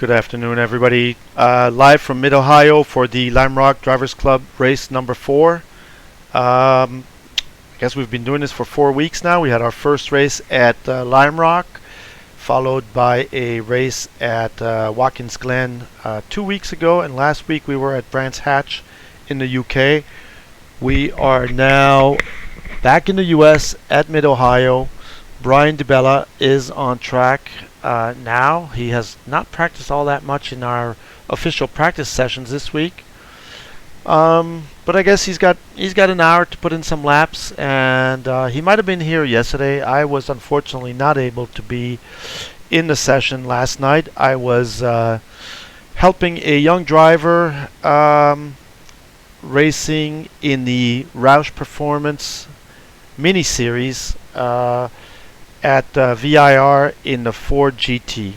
Good afternoon, everybody. Live from Mid-Ohio for the Lime Rock Drivers Club race number 4. I guess we've been doing this for 4 weeks now. We had our first race at Lime Rock, followed by a race at Watkins Glen 2 weeks ago, and last week we were at Brands Hatch in the UK. We are now back in the US at Mid-Ohio. Brian DiBella is on track now. He has not practiced all that much in our official practice sessions this week, but I guess he's got an hour to put in some laps, and he might have been here yesterday. I was unfortunately not able to be in the session last night. I was helping a young driver racing in the Roush Performance mini series at VIR in the Ford GT.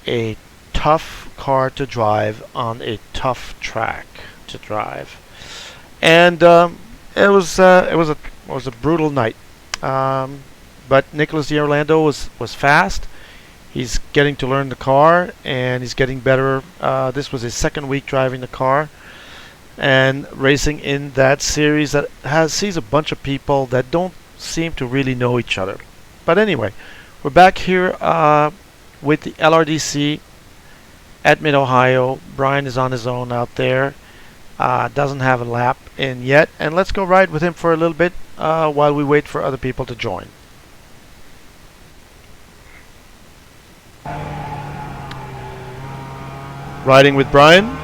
A tough car to drive on a tough track to drive, and it was a brutal night. But Nicholas D'Orlando was fast. He's getting to learn the car, and he's getting better. This was his second week driving the car and racing in that series that sees a bunch of people that don't seem to really know each other. But anyway, we're back here with the LRDC at Mid-Ohio. Brian is on his own out there. Doesn't have a lap in yet. And let's go ride with him for a little bit while we wait for other people to join. Riding with Brian.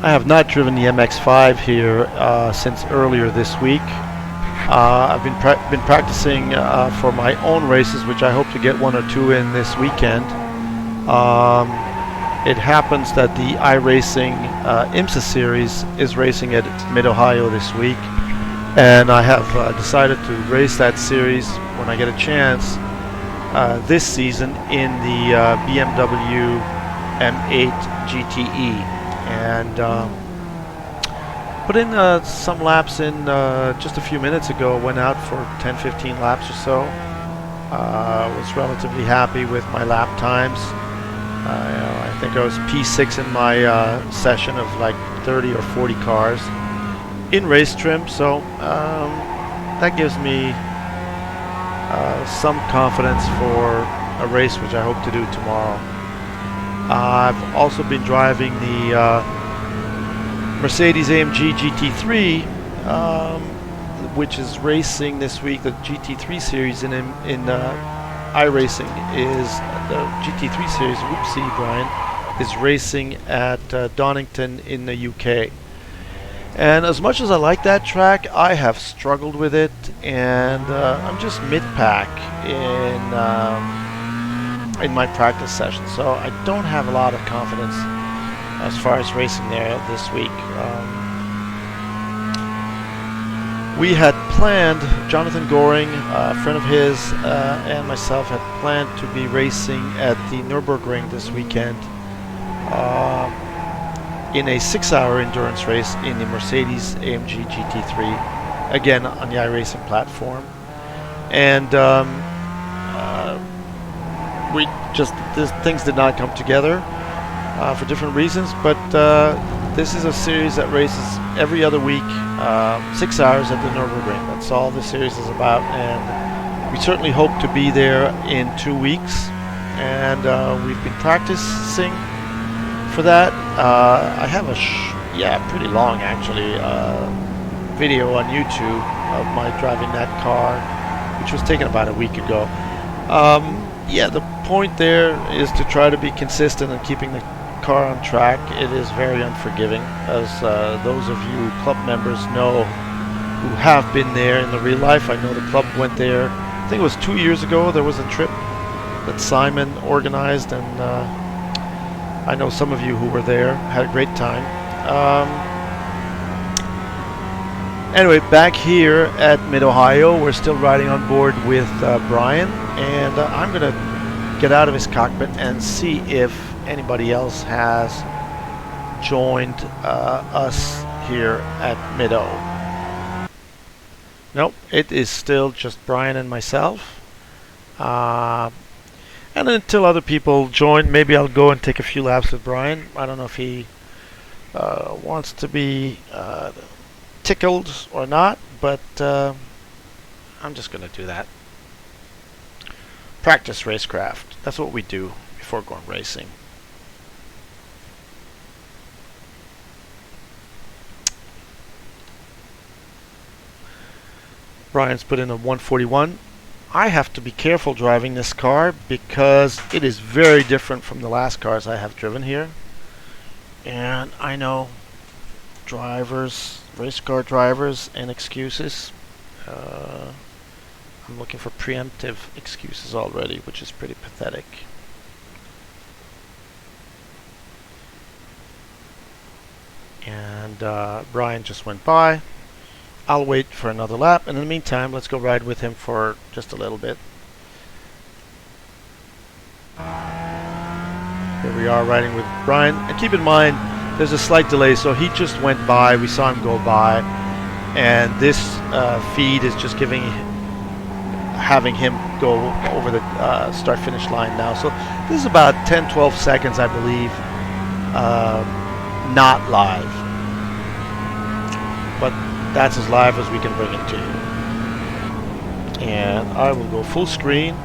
I have not driven the MX-5 here since earlier this week. I've been practicing for my own races, which I hope to get 1 or 2 in this weekend. It happens that the iRacing IMSA series is racing at Mid-Ohio this week, and I have decided to race that series when I get a chance this season in the BMW M8 GTE. And put in some laps in just a few minutes ago. Went out for 10-15 laps or so. Was relatively happy with my lap times. I think I was P6 in my session of like 30 or 40 cars in race trim, so that gives me some confidence for a race which I hope to do tomorrow. I've also been driving the Mercedes-AMG GT3, which is racing this week. The GT3 series in iRacing is the GT3 series. Whoopsie, Brian, is racing at Donington in the UK. And as much as I like that track, I have struggled with it, and I'm just mid-pack in my practice session, so I don't have a lot of confidence as far as racing there this week. We had planned, Jonathan Goring, a friend of his, and myself had planned to be racing at the Nürburgring this weekend in a 6-hour endurance race in the Mercedes-AMG GT3, again on the iRacing platform. And things did not come together for different reasons, but this is a series that races every other week, 6 hours at the Nürburgring. That's all the series is about, and we certainly hope to be there in 2 weeks, and we've been practicing for that. I have a pretty long actually video on YouTube of my driving that car, which was taken about a week ago. The point there is to try to be consistent and keeping the car on track. It is very unforgiving, as those of you club members know who have been there in the real life. I know the club went there, I think it was 2 years ago. There was a trip that Simon organized, and I know some of you who were there had a great time. Anyway, back here at Mid-Ohio, we're still riding on board with Brian, and I'm going to get out of his cockpit and see if anybody else has joined us here at Mid-O. Nope, it is still just Brian and myself. And until other people join, maybe I'll go and take a few laps with Brian. I don't know if he wants to be tickled or not, but I'm just going to do that. Practice racecraft. That's what we do before going racing. Brian's put in a 141. I have to be careful driving this car because it is very different from the last cars I have driven here. And I know drivers, race car drivers, and excuses. I'm looking for preemptive excuses already, which is pretty pathetic. And Brian just went by. I'll wait for another lap, and in the meantime, let's go ride with him for just a little bit. Here we are riding with Brian, and keep in mind there's a slight delay, so he just went by, we saw him go by, and this feed is just having him go over the start-finish line now. So this is about 10-12 seconds, I believe, not live, but that's as live as we can bring it to you. And I will go full screen.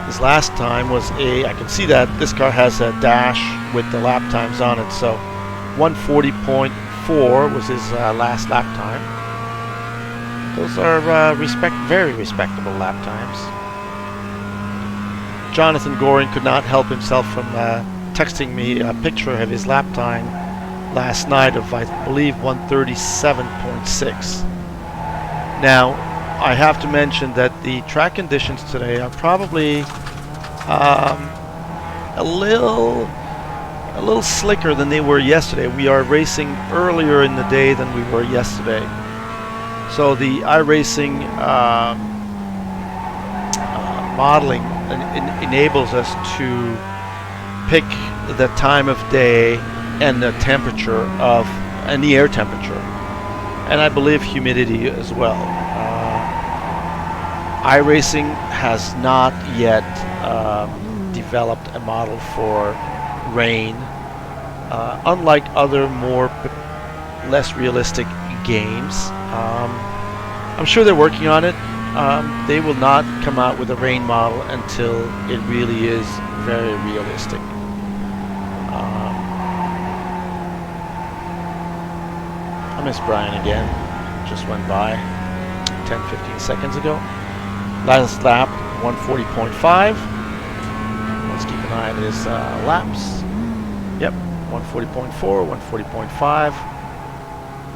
This last time was I can see that this car has a dash with the lap times on it, so 140.4 was his last lap time. Those are very respectable lap times. Jonathan Goring could not help himself from texting me a picture of his lap time last night of, I believe, 137.6. Now, I have to mention that the track conditions today are probably a little slicker than they were yesterday. We are racing earlier in the day than we were yesterday. So the iRacing modeling enables us to pick the time of day and the temperature and the air temperature, and I believe humidity as well. iRacing has not yet developed a model for rain, unlike other less realistic games. I'm sure they're working on it. They will not come out with a rain model until it really is very realistic. I miss Brian again. Just went by 10-15 seconds ago. Last lap, 140.5. Let's keep an eye on his laps. Yep, 140.4, 140.5.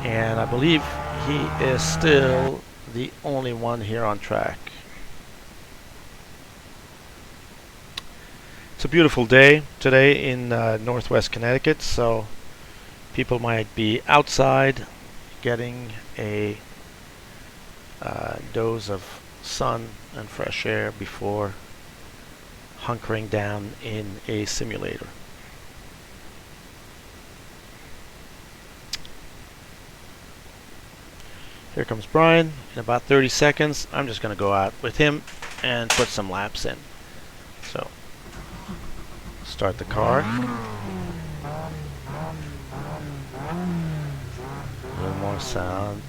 And I believe he is still the only one here on track. It's a beautiful day today in northwest Connecticut, so people might be outside getting a dose of sun and fresh air before hunkering down in a simulator. Here comes Brian. In about 30 seconds, I'm just going to go out with him and put some laps in. So, start the car. A little more sound.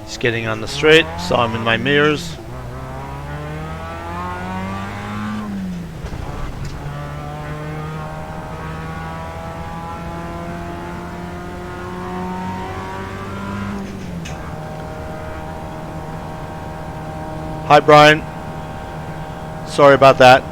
He's getting on the straight. Saw him in my mirrors. Hi, Brian. Sorry about that.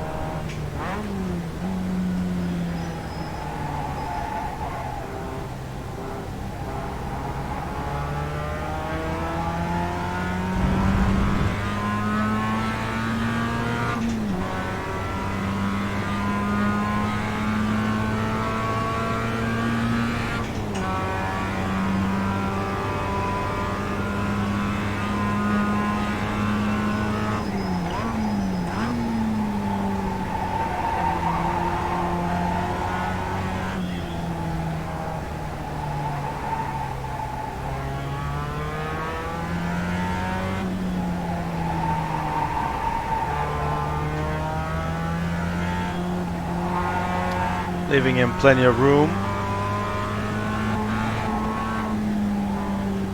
Leaving him plenty of room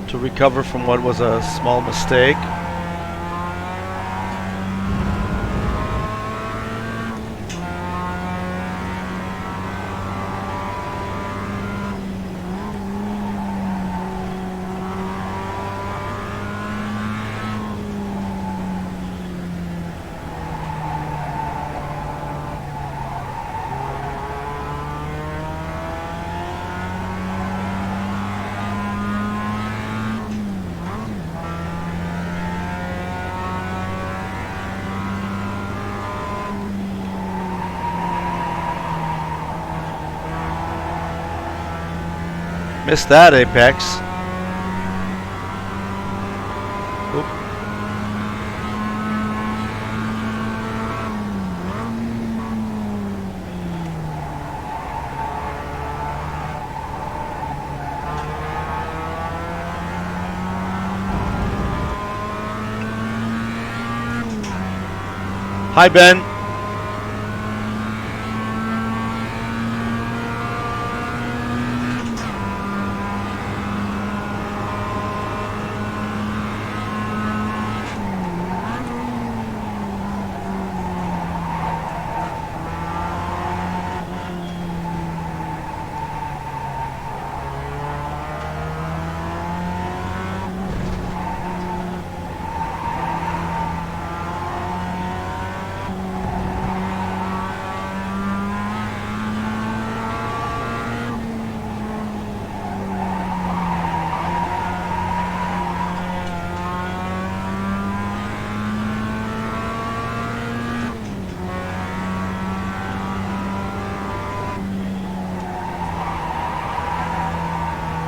to recover from what was a small mistake. Missed that apex. Oop. Hi, Ben.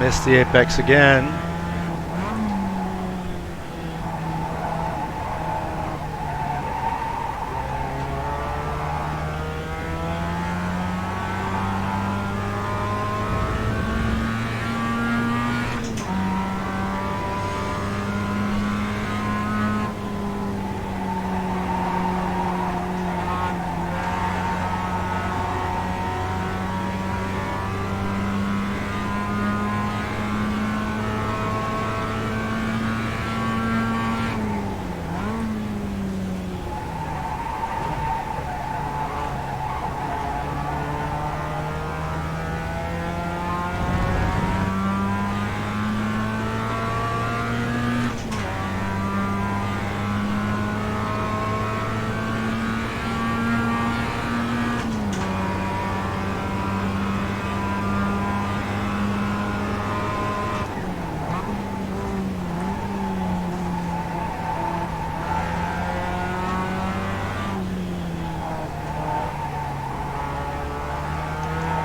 Missed the apex again.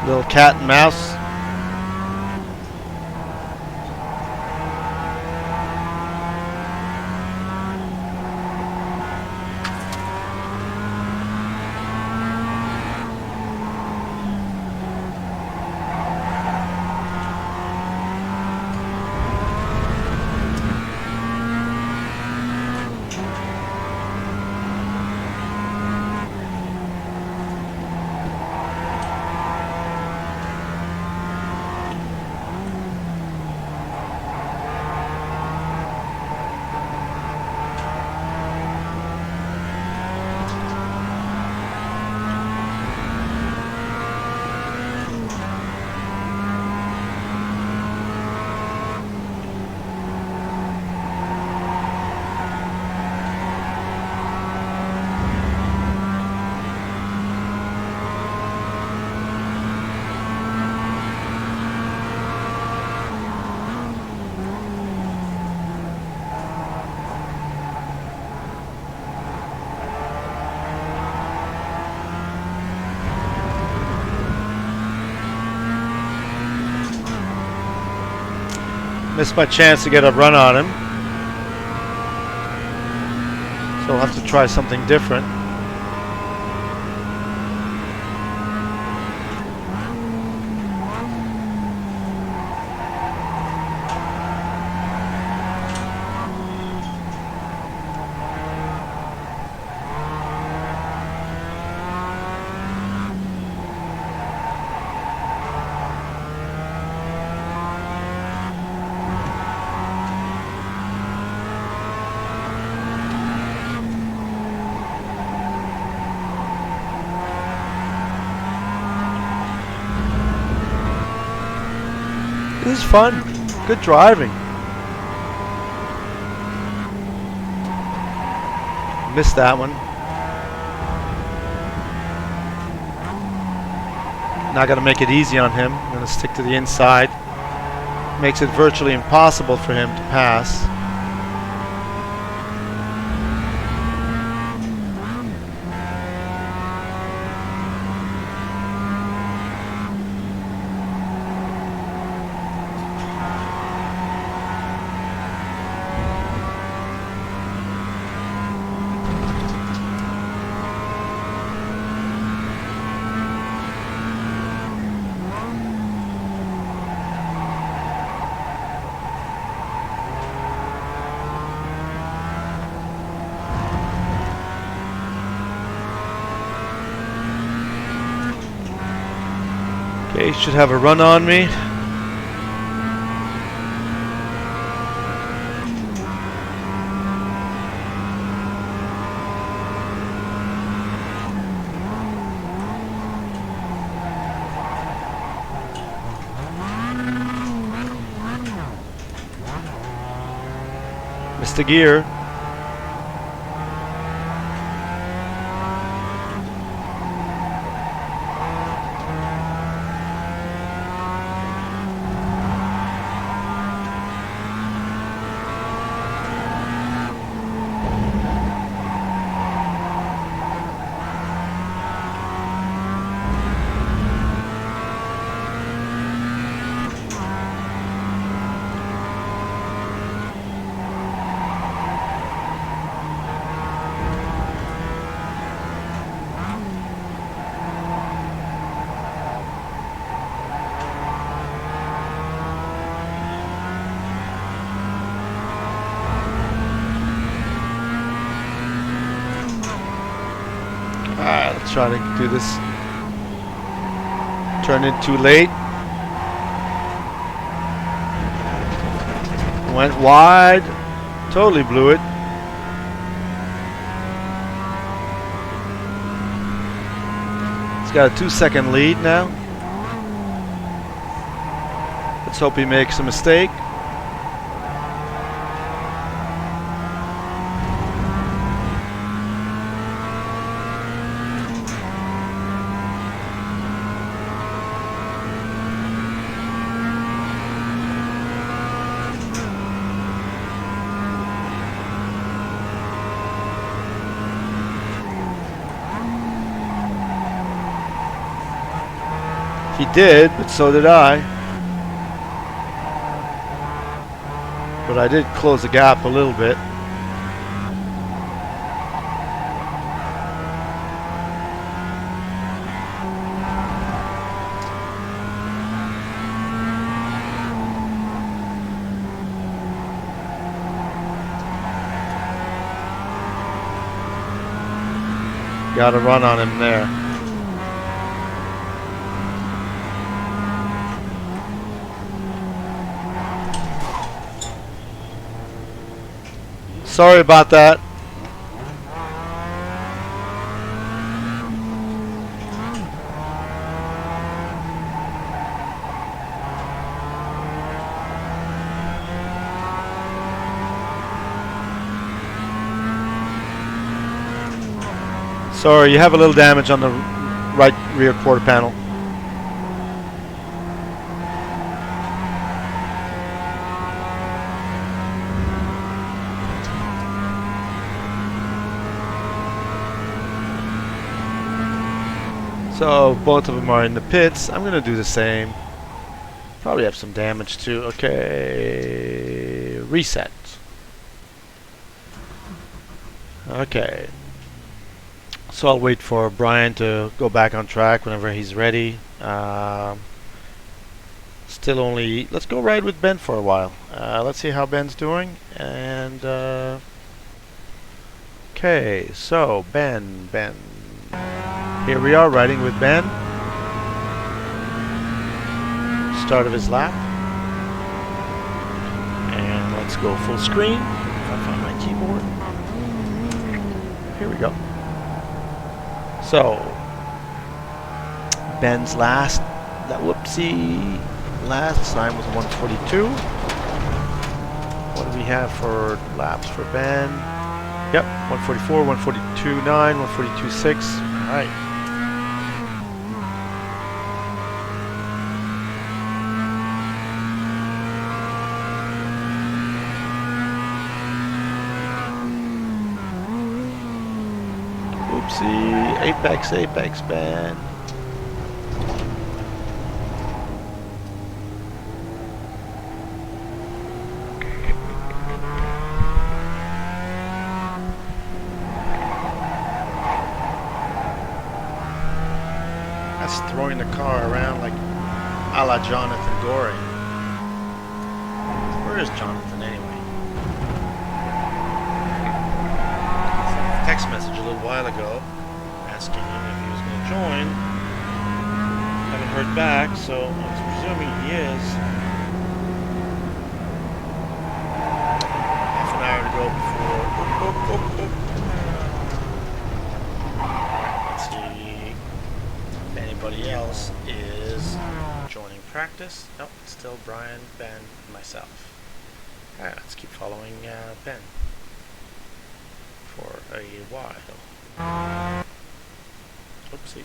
Little cat and mouse. Missed my chance to get a run on him. So I'll have to try something different. This is fun. Good driving. Missed that one. Not gonna make it easy on him. I'm gonna stick to the inside. Makes it virtually impossible for him to pass. Okay, should have a run on me. Missed the gear. Alright, let's try to do this. Turned in too late. Went wide. Totally blew it. He's got a 2-second lead now. Let's hope he makes a mistake. He did, but so did I. But I did close the gap a little bit. Got a run on him there. Sorry about that. Sorry, you have a little damage on the right rear quarter panel. So both of them are in the pits. I'm going to do the same. Probably have some damage too. Okay, reset. Okay. So I'll wait for Brian to go back on track whenever he's ready. Still only... Let's go ride with Ben for a while. Let's see how Ben's doing. And... okay, so Ben. Here we are riding with Ben. Start of his lap. And let's go full screen. If I find my keyboard. Here we go. So, Ben's last time was 142. What do we have for laps for Ben? Yep, 144, 142.9, 142.6. All right. Oopsie, Apex, Ben. That's throwing the car around like a la Jonathan Dory. Where is Jonathan anyway? Text message a little while ago asking him if he was going to join. Haven't heard back, so I'm presuming he is. Half an hour to go before. Let's see if anybody else is joining practice. Nope, it's still Brian, Ben, and myself. Alright, let's keep following Ben for a while. Oopsie.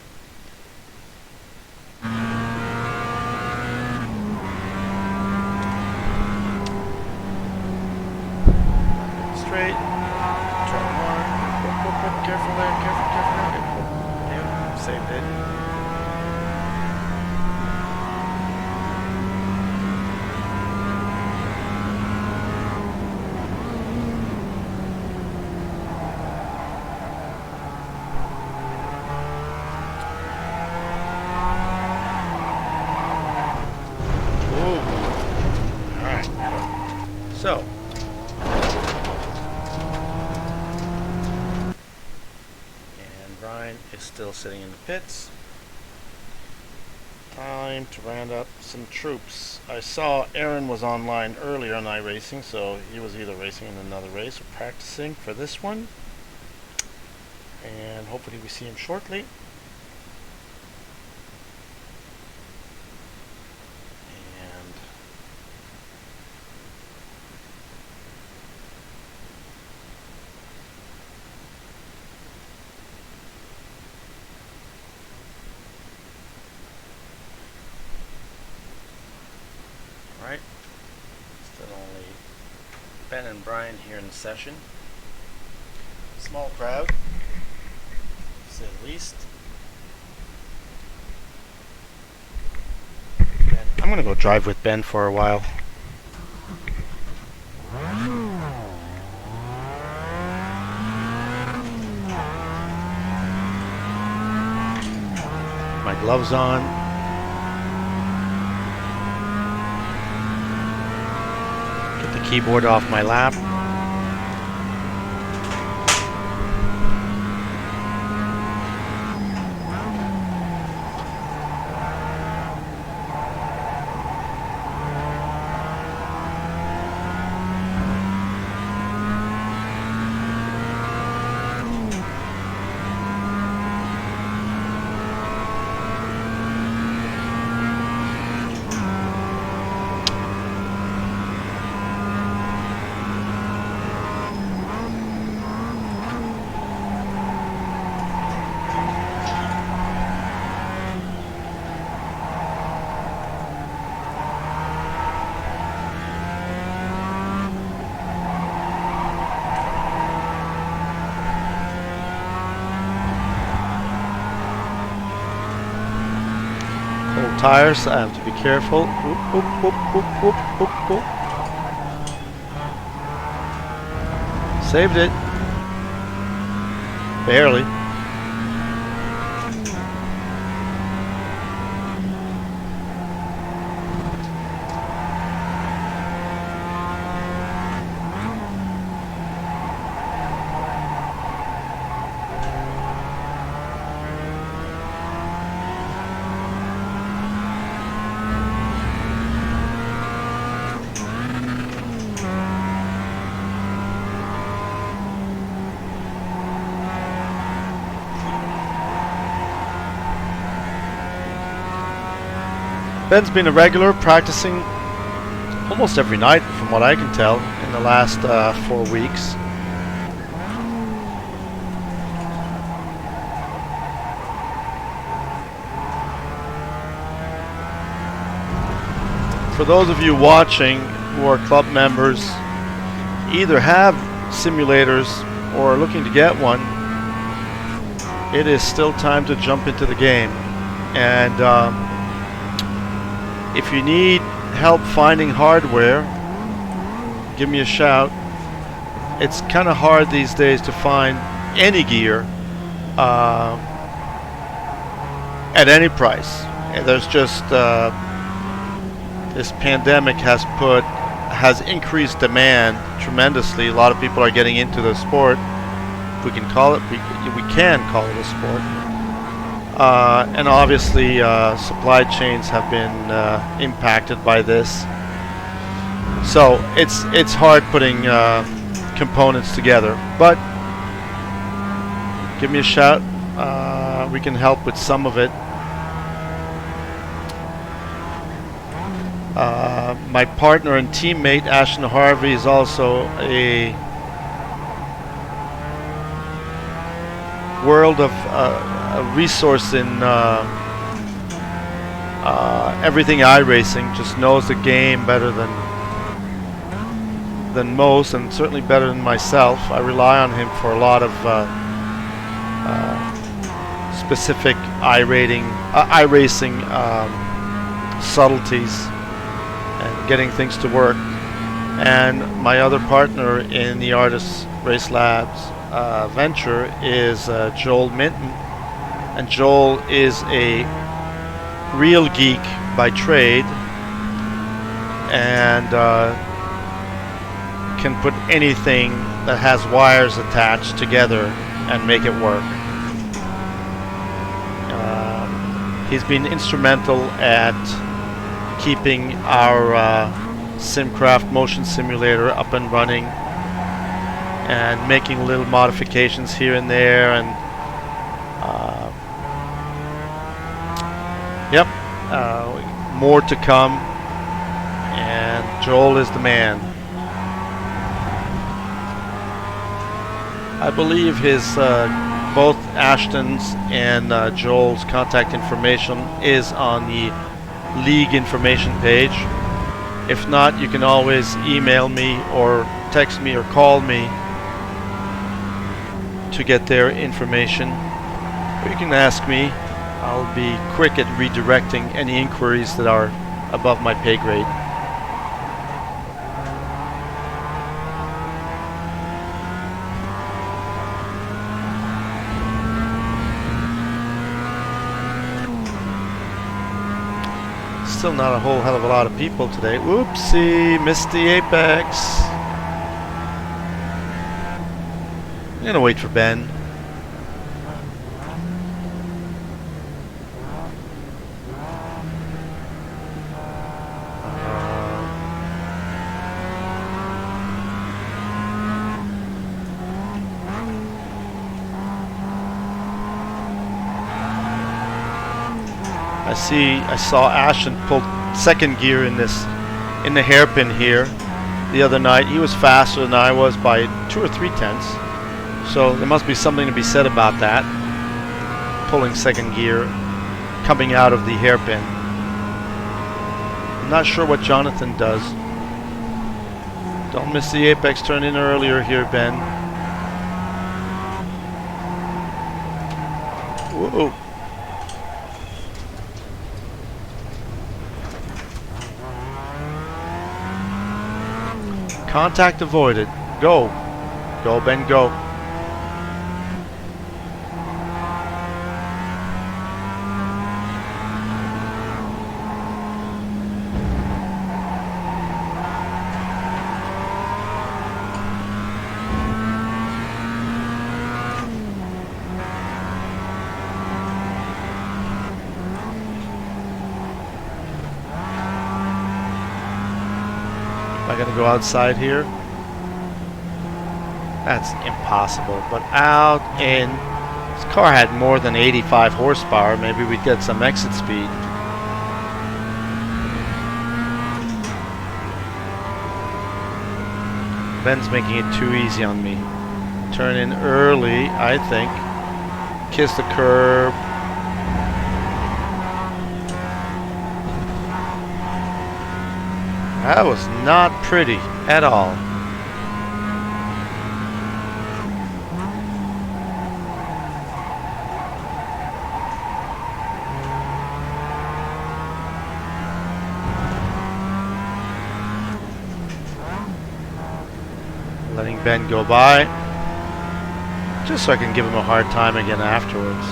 Straight. Turn one. Careful there, careful. Yeah, saved it. So, and Brian is still sitting in the pits. Time to round up some troops. I saw Aaron was online earlier on iRacing, so he was either racing in another race or practicing for this one. And hopefully we see him shortly. Alright, still only Ben and Brian here in the session. Small crowd, to say the least. I'm going to go drive with Ben for a while. My gloves on. Keyboard off my lap. tires. I have to be careful. Whoop, whoop, whoop, whoop, whoop, whoop, whoop. Saved it. Barely. Ben's been a regular, practicing almost every night, from what I can tell, in the last 4 weeks. For those of you watching who are club members, either have simulators or are looking to get one, it is still time to jump into the game. And if you need help finding hardware, give me a shout. It's kind of hard these days to find any gear at any price. And there's just this pandemic has increased demand tremendously. A lot of people are getting into the sport. We can call it a sport. And obviously supply chains have been impacted by this, so it's hard putting components together, but give me a shout. We can help with some of it. My partner and teammate Ashton Harvey is also a world of a resource in everything iRacing. Just knows the game better than most, and certainly better than myself. I rely on him for a lot of specific iRacing subtleties and getting things to work. And my other partner in the Artis Race Labs venture is Joel Minton, and Joel is a real geek by trade, and can put anything that has wires attached together and make it work. He's been instrumental at keeping our SimCraft motion simulator up and running, and making little modifications here and there, and more to come. And Joel is the man. I believe his both Ashton's and Joel's contact information is on the league information page. If not, you can always email me or text me or call me to get their information. Or you can ask me. I'll be quick at redirecting any inquiries that are above my pay grade. Still not a whole hell of a lot of people today. Whoopsie, missed the apex. I'm gonna wait for Ben. I saw Ashton pull second gear in the hairpin here the other night. He was faster than I was by 2 or 3 tenths. So there must be something to be said about that. Pulling second gear coming out of the hairpin. I'm not sure what Jonathan does. Don't miss the apex turn in earlier here, Ben. Whoa. Contact avoided. Go. Go, Ben, go. Am I gonna go outside here? That's impossible. But out in... This car had more than 85 horsepower. Maybe we'd get some exit speed. Ben's making it too easy on me. Turn in early, I think. Kiss the curb. That was not pretty at all. Letting Ben go by, just so I can give him a hard time again afterwards.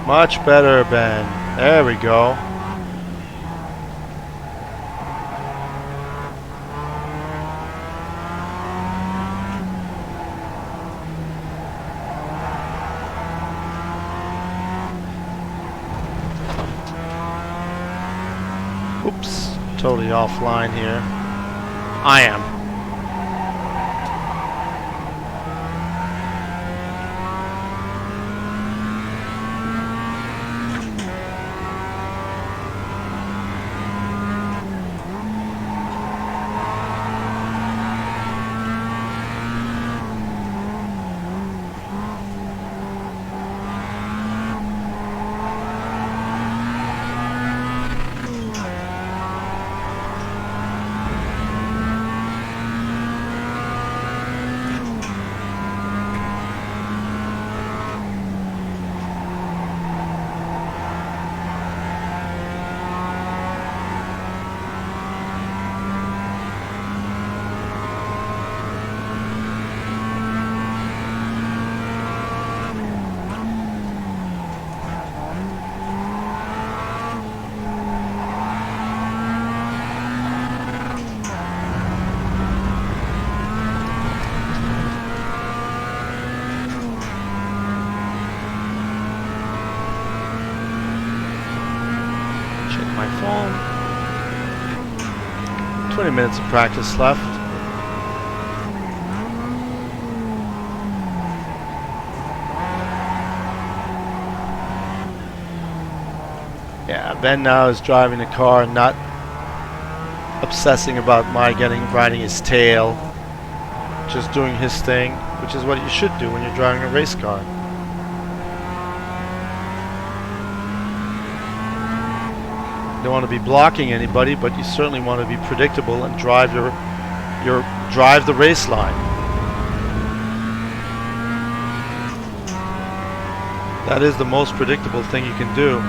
Much better, Ben. There we go. Oops, totally offline here. I am. My phone. 20 minutes of practice left. Yeah, Ben now is driving the car, not obsessing about riding his tail, just doing his thing, which is what you should do when you're driving a race car. You don't want to be blocking anybody, but you certainly want to be predictable and drive drive the race line. That is the most predictable thing you can do.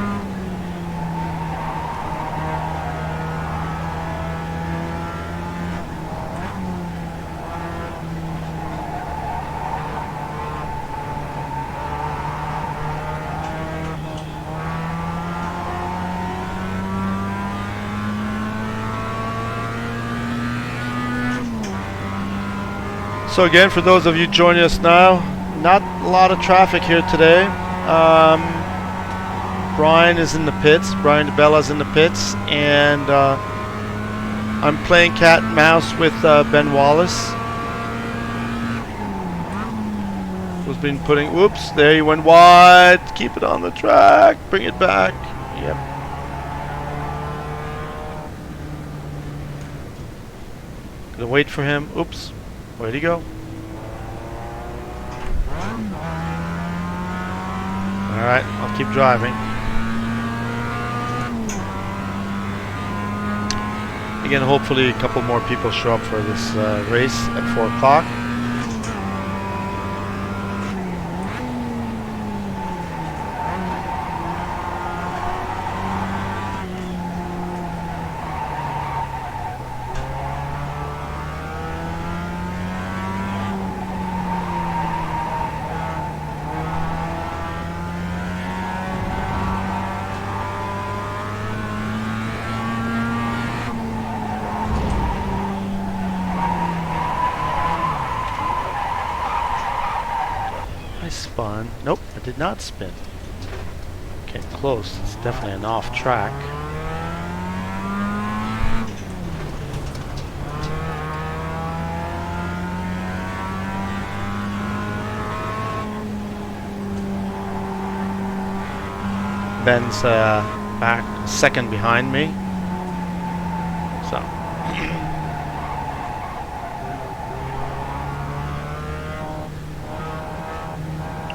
So again, for those of you joining us now, not a lot of traffic here today. Brian is in the pits. Brian DeBella's in the pits, and I'm playing cat and mouse with Ben Wallace, who's been putting. Whoops! There he went wide. Keep it on the track. Bring it back. Yep. Gonna wait for him. Oops. Where'd he go? Alright, I'll keep driving. Again, hopefully a couple more people show up for this race at 4 o'clock. I spun. Nope, I did not spin. Came close. It's definitely an off track. Ben's back second behind me. So.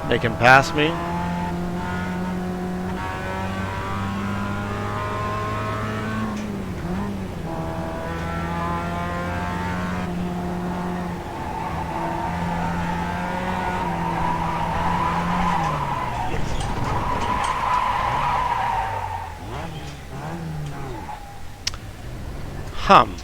Make him pass me. Hum.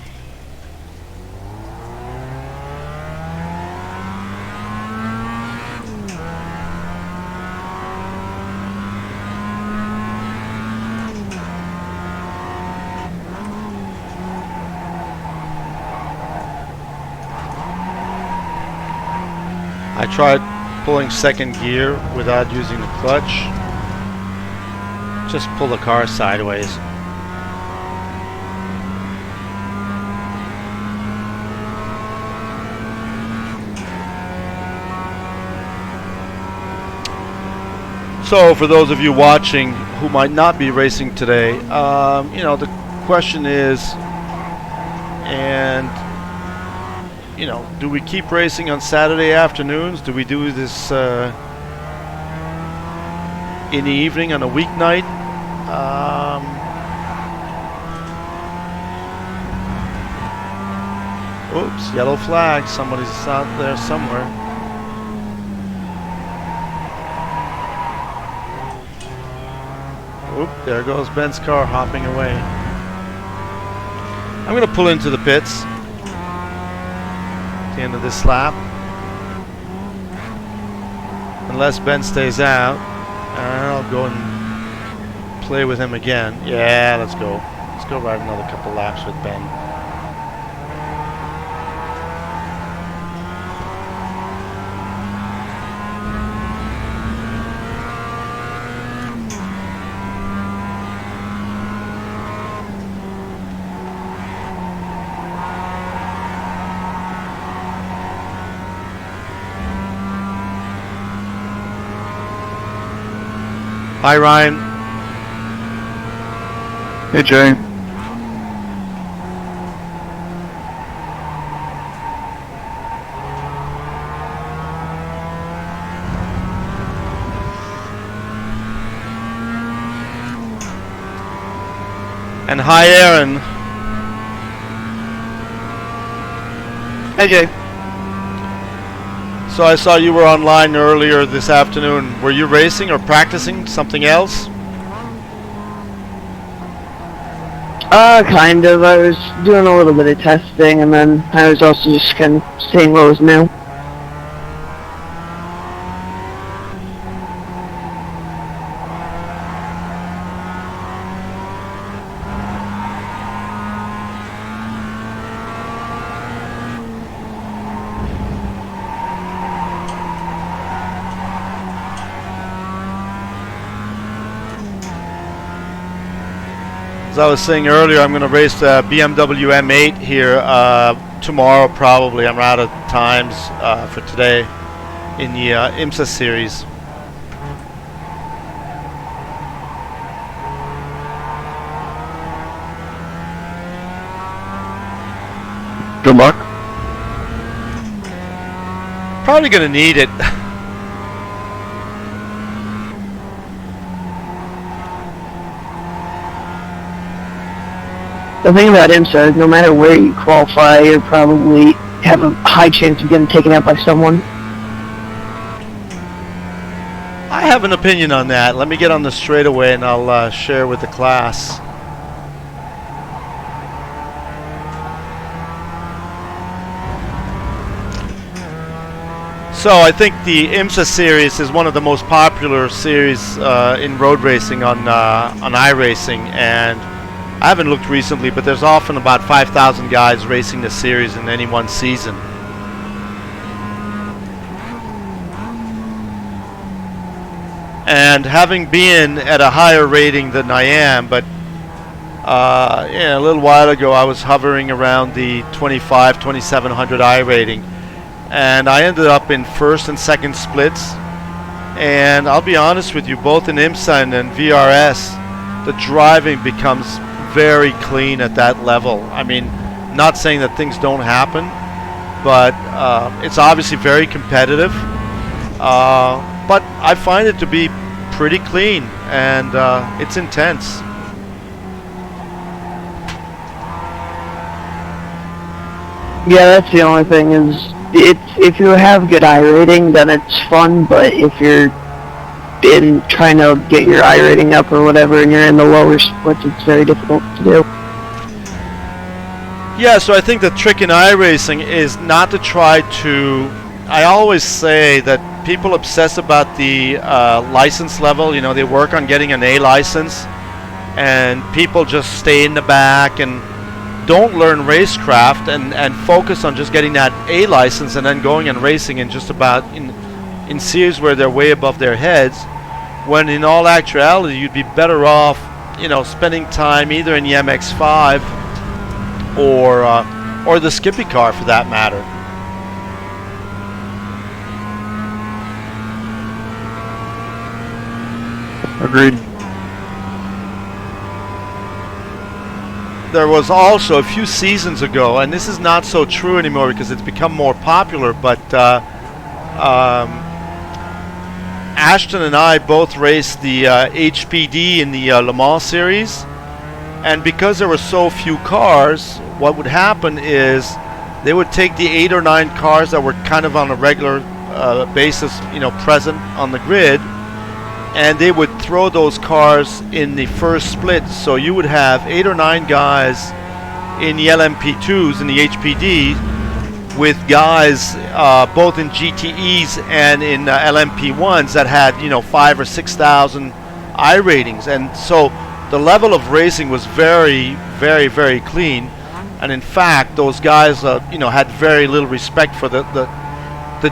I tried pulling second gear without using the clutch. Just pull the car sideways. So for those of you watching who might not be racing today, you know, the question is, and you know, do we keep racing on Saturday afternoons? Do we do this in the evening on a weeknight? Oops, yellow flag. Somebody's out there somewhere. Oop, there goes Ben's car hopping away. I'm going to pull into the pits at the end of this lap. Unless Ben stays out, I'll go and play with him again. Yeah, let's go. Let's go ride another couple laps with Ben. Hi, Ryan. Hey, Jay. And hi, Aaron. Hey, Jay. So I saw you were online earlier this afternoon. Were you racing or practicing something else? Kind of. I was doing a little bit of testing, and then I was also just kind of seeing what was new. As I was saying earlier, I'm going to race the BMW M8 here tomorrow probably. I'm out of times for today in the IMSA series. Good luck. Probably going to need it. The thing about IMSA is no matter where you qualify, you probably have a high chance of getting taken out by someone. I have an opinion on that. Let me get on the straightaway and I'll share with the class. So I think the IMSA series is one of the most popular series in road racing on iRacing, and I haven't looked recently, but there's often about 5,000 guys racing the series in any one season. And having been at a higher rating than I am, but yeah, a little while ago I was hovering around the 2700 I rating, and I ended up in first and second splits. And I'll be honest with you, both in IMSA and VRS, the driving becomes very clean at that level. I mean, not saying that things don't happen, but it's obviously very competitive. But I find it to be pretty clean, and it's intense. Yeah, that's the only thing is, if you have good iRating, then it's fun, but if you're trying to get your iRating up or whatever and you're in the lower splits, it's very difficult to do. Yeah, so I think the trick in iRacing is not to try to... I always say that people obsess about the license level. You know, they work on getting an A license, and people just stay in the back and don't learn racecraft and focus on just getting that A license and then going and racing in just about in series where they're way above their heads, when in all actuality you'd be better off, you know, spending time either in the MX-5 or the Skippy car for that matter. Agreed. There was also a few seasons ago, and this is not so true anymore because it's become more popular, but Ashton and I both raced the HPD in the Le Mans series, and because there were so few cars, what would happen is they would take the 8 or 9 cars that were kind of on a regular basis, you know, present on the grid, and they would throw those cars in the first split. So you would have 8 or 9 guys in the LMP2s in the HPD with guys both in GTEs and in LMP1s that had, you know, 5,000 or 6,000 I ratings. And so the level of racing was very, very, very clean. And in fact, those guys, you know, had very little respect for the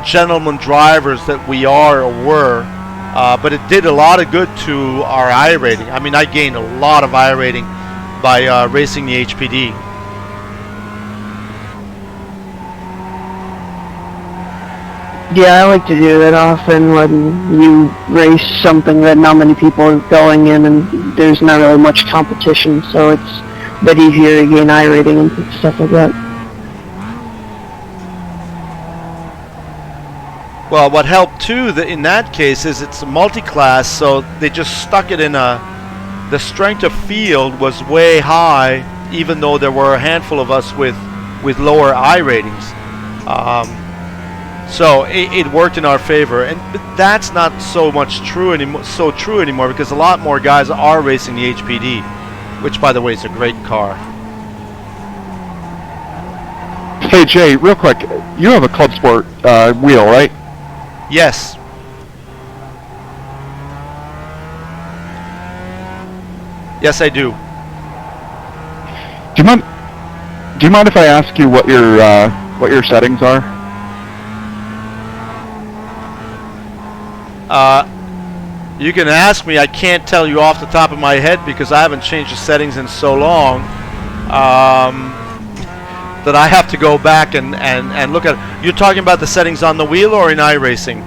gentleman drivers that we are or were. But it did a lot of good to our I rating. I mean, I gained a lot of I rating by racing the HPD. Yeah, I like to do that often when you race something that not many people are going in and there's not really much competition, so it's a bit easier to gain I rating and stuff like that. Well, what helped too in that case is it's a multi-class, so they just stuck it in the strength of field was way high, even though there were a handful of us with lower I ratings. So it worked in our favor, but that's not so true anymore because a lot more guys are racing the HPD, which by the way is a great car. Hey Jay, real quick, you have a Club Sport wheel, right? Yes. Yes, I do. Do you mind if I ask you what your settings are? You can ask me. I can't tell you off the top of my head because I haven't changed the settings in so long that I have to go back and look at it. You're talking about the settings on the wheel or in iRacing?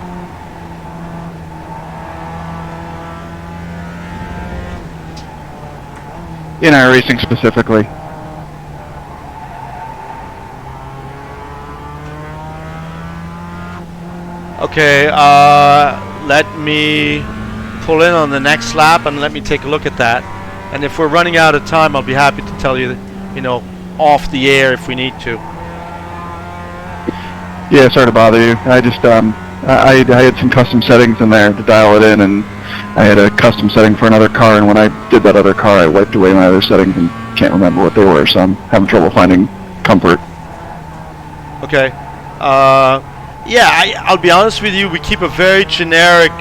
In iRacing specifically. Okay, let me pull in on the next lap and let me take a look at that. And if we're running out of time, I'll be happy to tell you, you know, off the air if we need to. Yeah, sorry to bother you. I just I had some custom settings in there to dial it in, and I had a custom setting for another car, and when I did that other car, I wiped away my other settings and can't remember what they were, so I'm having trouble finding comfort. Okay. Yeah, I'll be honest with you, we keep a very generic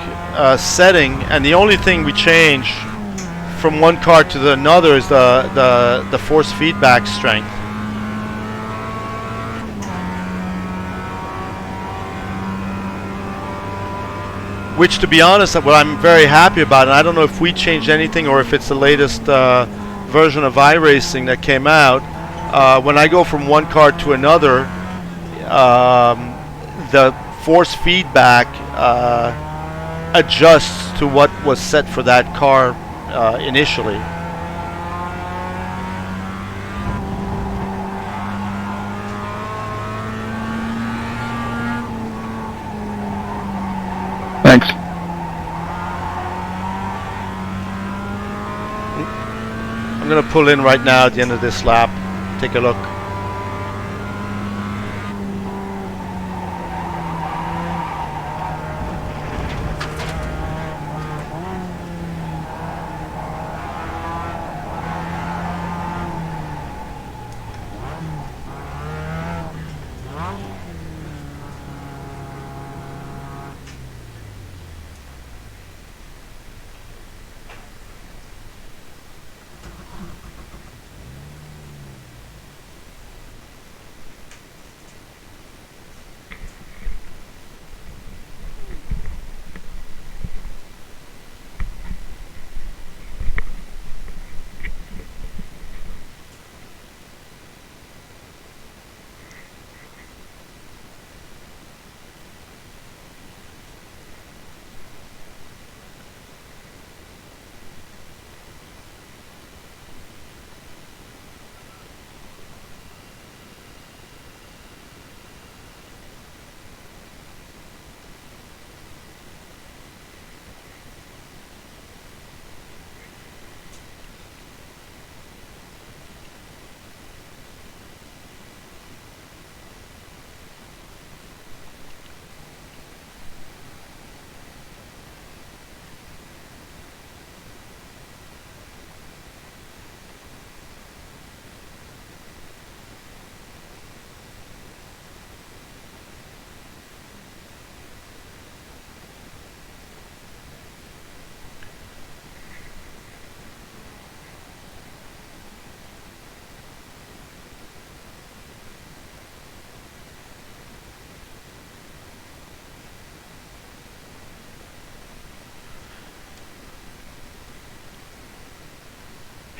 setting, and the only thing we change from one car to another is the force feedback strength. which, to be honest, what I'm very happy about, and I don't know if we changed anything or if it's the latest version of iRacing that came out. When I go from one car to another, the force feedback adjusts to what was set for that car initially. Thanks. I'm going to pull in right now at the end of this lap. Take a look.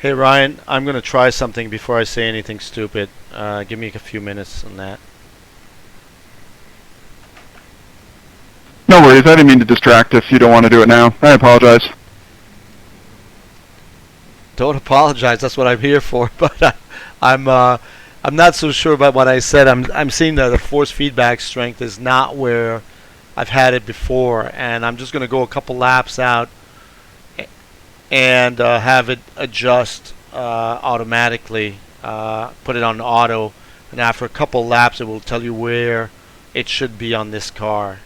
Hey Ryan, I'm going to try something before I say anything stupid. Give me a few minutes on that. No worries. I didn't mean to distract if you don't want to do it now. I apologize. Don't apologize. That's what I'm here for. But I'm not so sure about what I said. I'm seeing that the force feedback strength is not where I've had it before, and I'm just going to go a couple laps out and have it adjust automatically. Put it on auto, and after a couple laps, it will tell you where it should be on this car.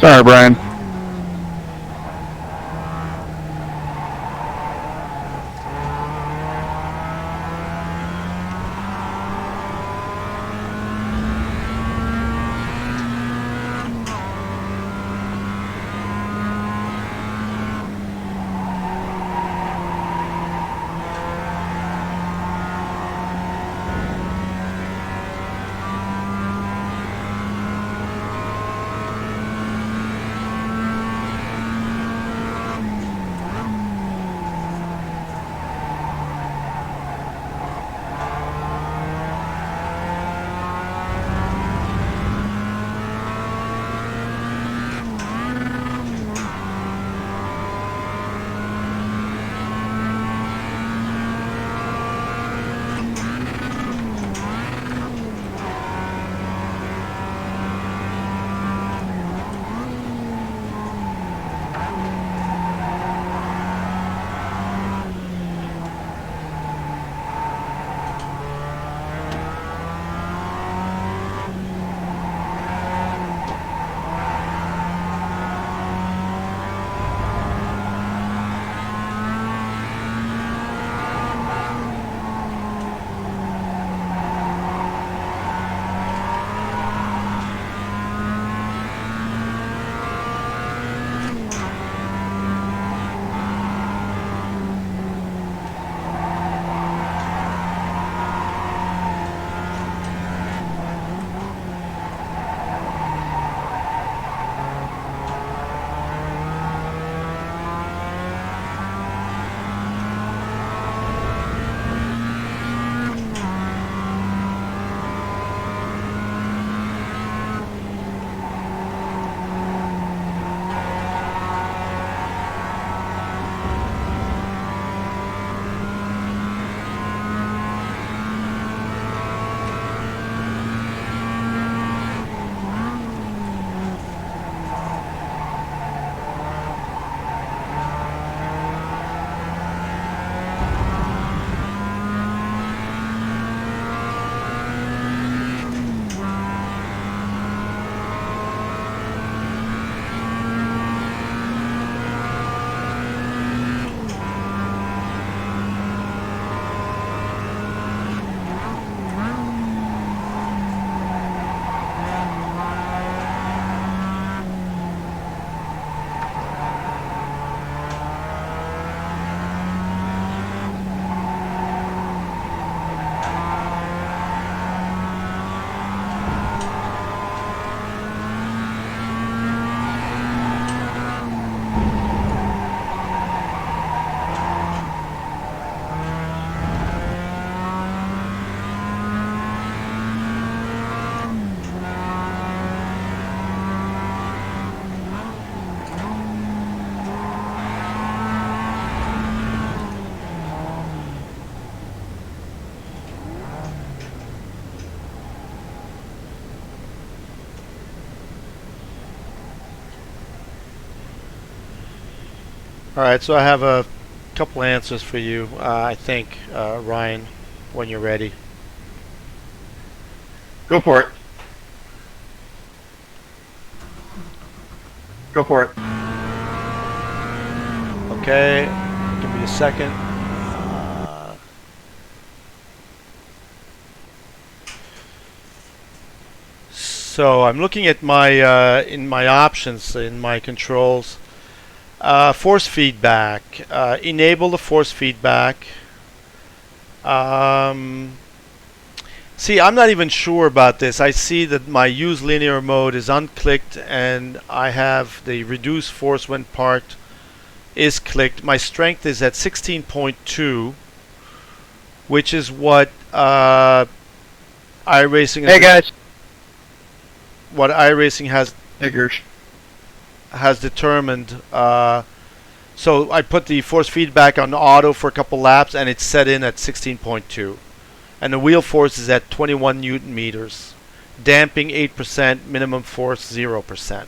Sorry, Brian. All right, so I have a couple answers for you, I think, Ryan, when you're ready. Go for it. Go for it. Okay, give me a second. So I'm looking at my in my options in my controls. Force feedback. Enable the force feedback. See, I'm not even sure about this. I see that my use linear mode is unclicked, and I have the reduce force when parked is clicked. My strength is at 16.2, which is what iRacing. Hey guys. What iRacing Figures. has determined. So I put the force feedback on auto for a couple laps, and it's set in at 16.2. And the wheel force is at 21 Newton meters. Damping 8%, minimum force 0%.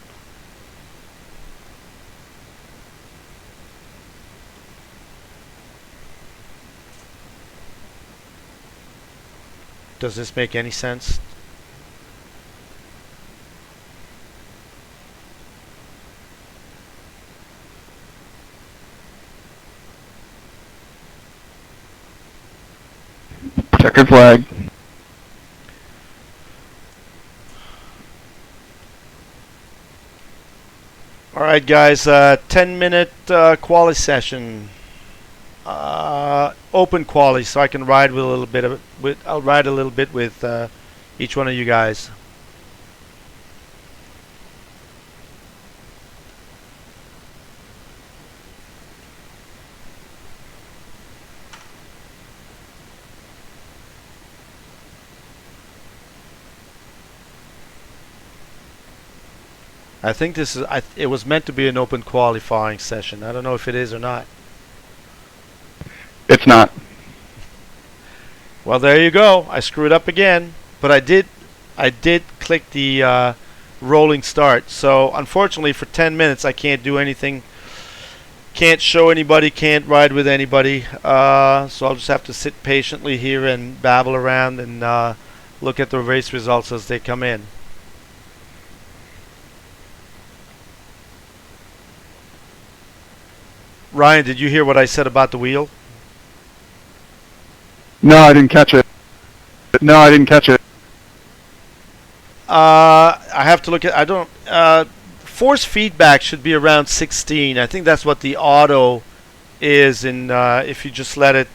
Does this make any sense? Checkered flag. All right, guys. 10-minute quali session. Open quali, so I can ride with a little bit of it. I'll ride a little bit with each one of you guys. I think this is. It was meant to be an open qualifying session. I don't know if it is or not. It's not. Well, there you go. I screwed up again, but I did click the rolling start. So unfortunately, for 10 minutes, I can't do anything. Can't show anybody. Can't ride with anybody. So I'll just have to sit patiently here and babble around and look at the race results as they come in. Ryan, did you hear what I said about the wheel? No, I didn't catch it. No, I didn't catch it. I have to look at. I don't. Force feedback should be around 16. I think that's what the auto is. In if you just let it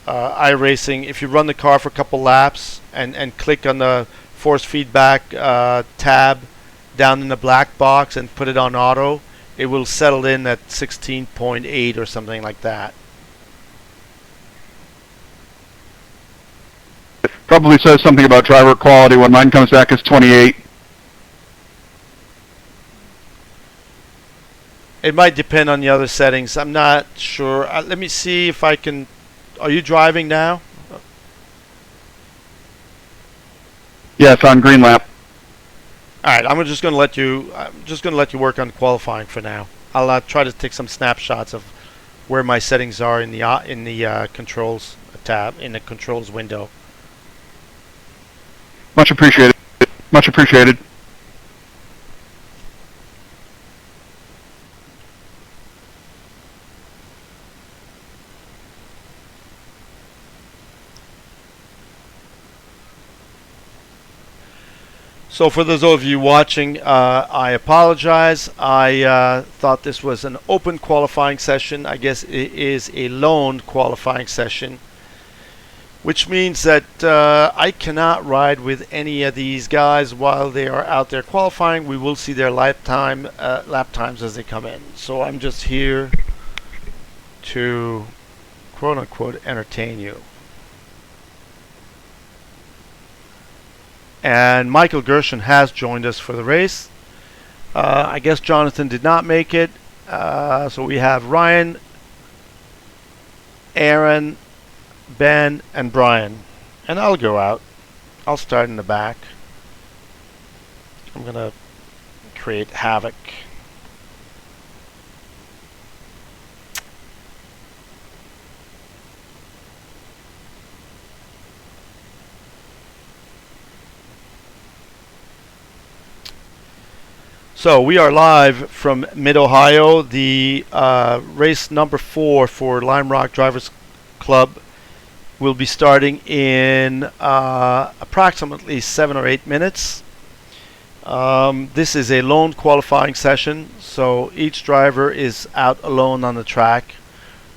iRacing, if you run the car for a couple laps and click on the force feedback tab down in the black box and put it on auto, it will settle in at 16.8 or something like that. Probably says something about driver quality when mine comes back as 28. It might depend on the other settings. I'm not sure. Let me see if I can. Are you driving now? Yes, on green lap. All right. I'm just going to let you. I'm just going to let you work on qualifying for now. I'll try to take some snapshots of where my settings are in the controls tab in the controls window. Much appreciated. Much appreciated. So for those of you watching, I apologize. I thought this was an open qualifying session. I guess it is a lone qualifying session, which means that I cannot ride with any of these guys while they are out there qualifying. We will see their lap times as they come in. So I'm just here to quote unquote entertain you. And Michael Gershon has joined us for the race. I guess Jonathan did not make it. So we have Ryan, Aaron, Ben, and Brian. And I'll go out. I'll start in the back. I'm going to create havoc. So we are live from Mid-Ohio. The race number 4 for Lime Rock Drivers Club will be starting in approximately 7 or 8 minutes. This is a lone qualifying session, so each driver is out alone on the track,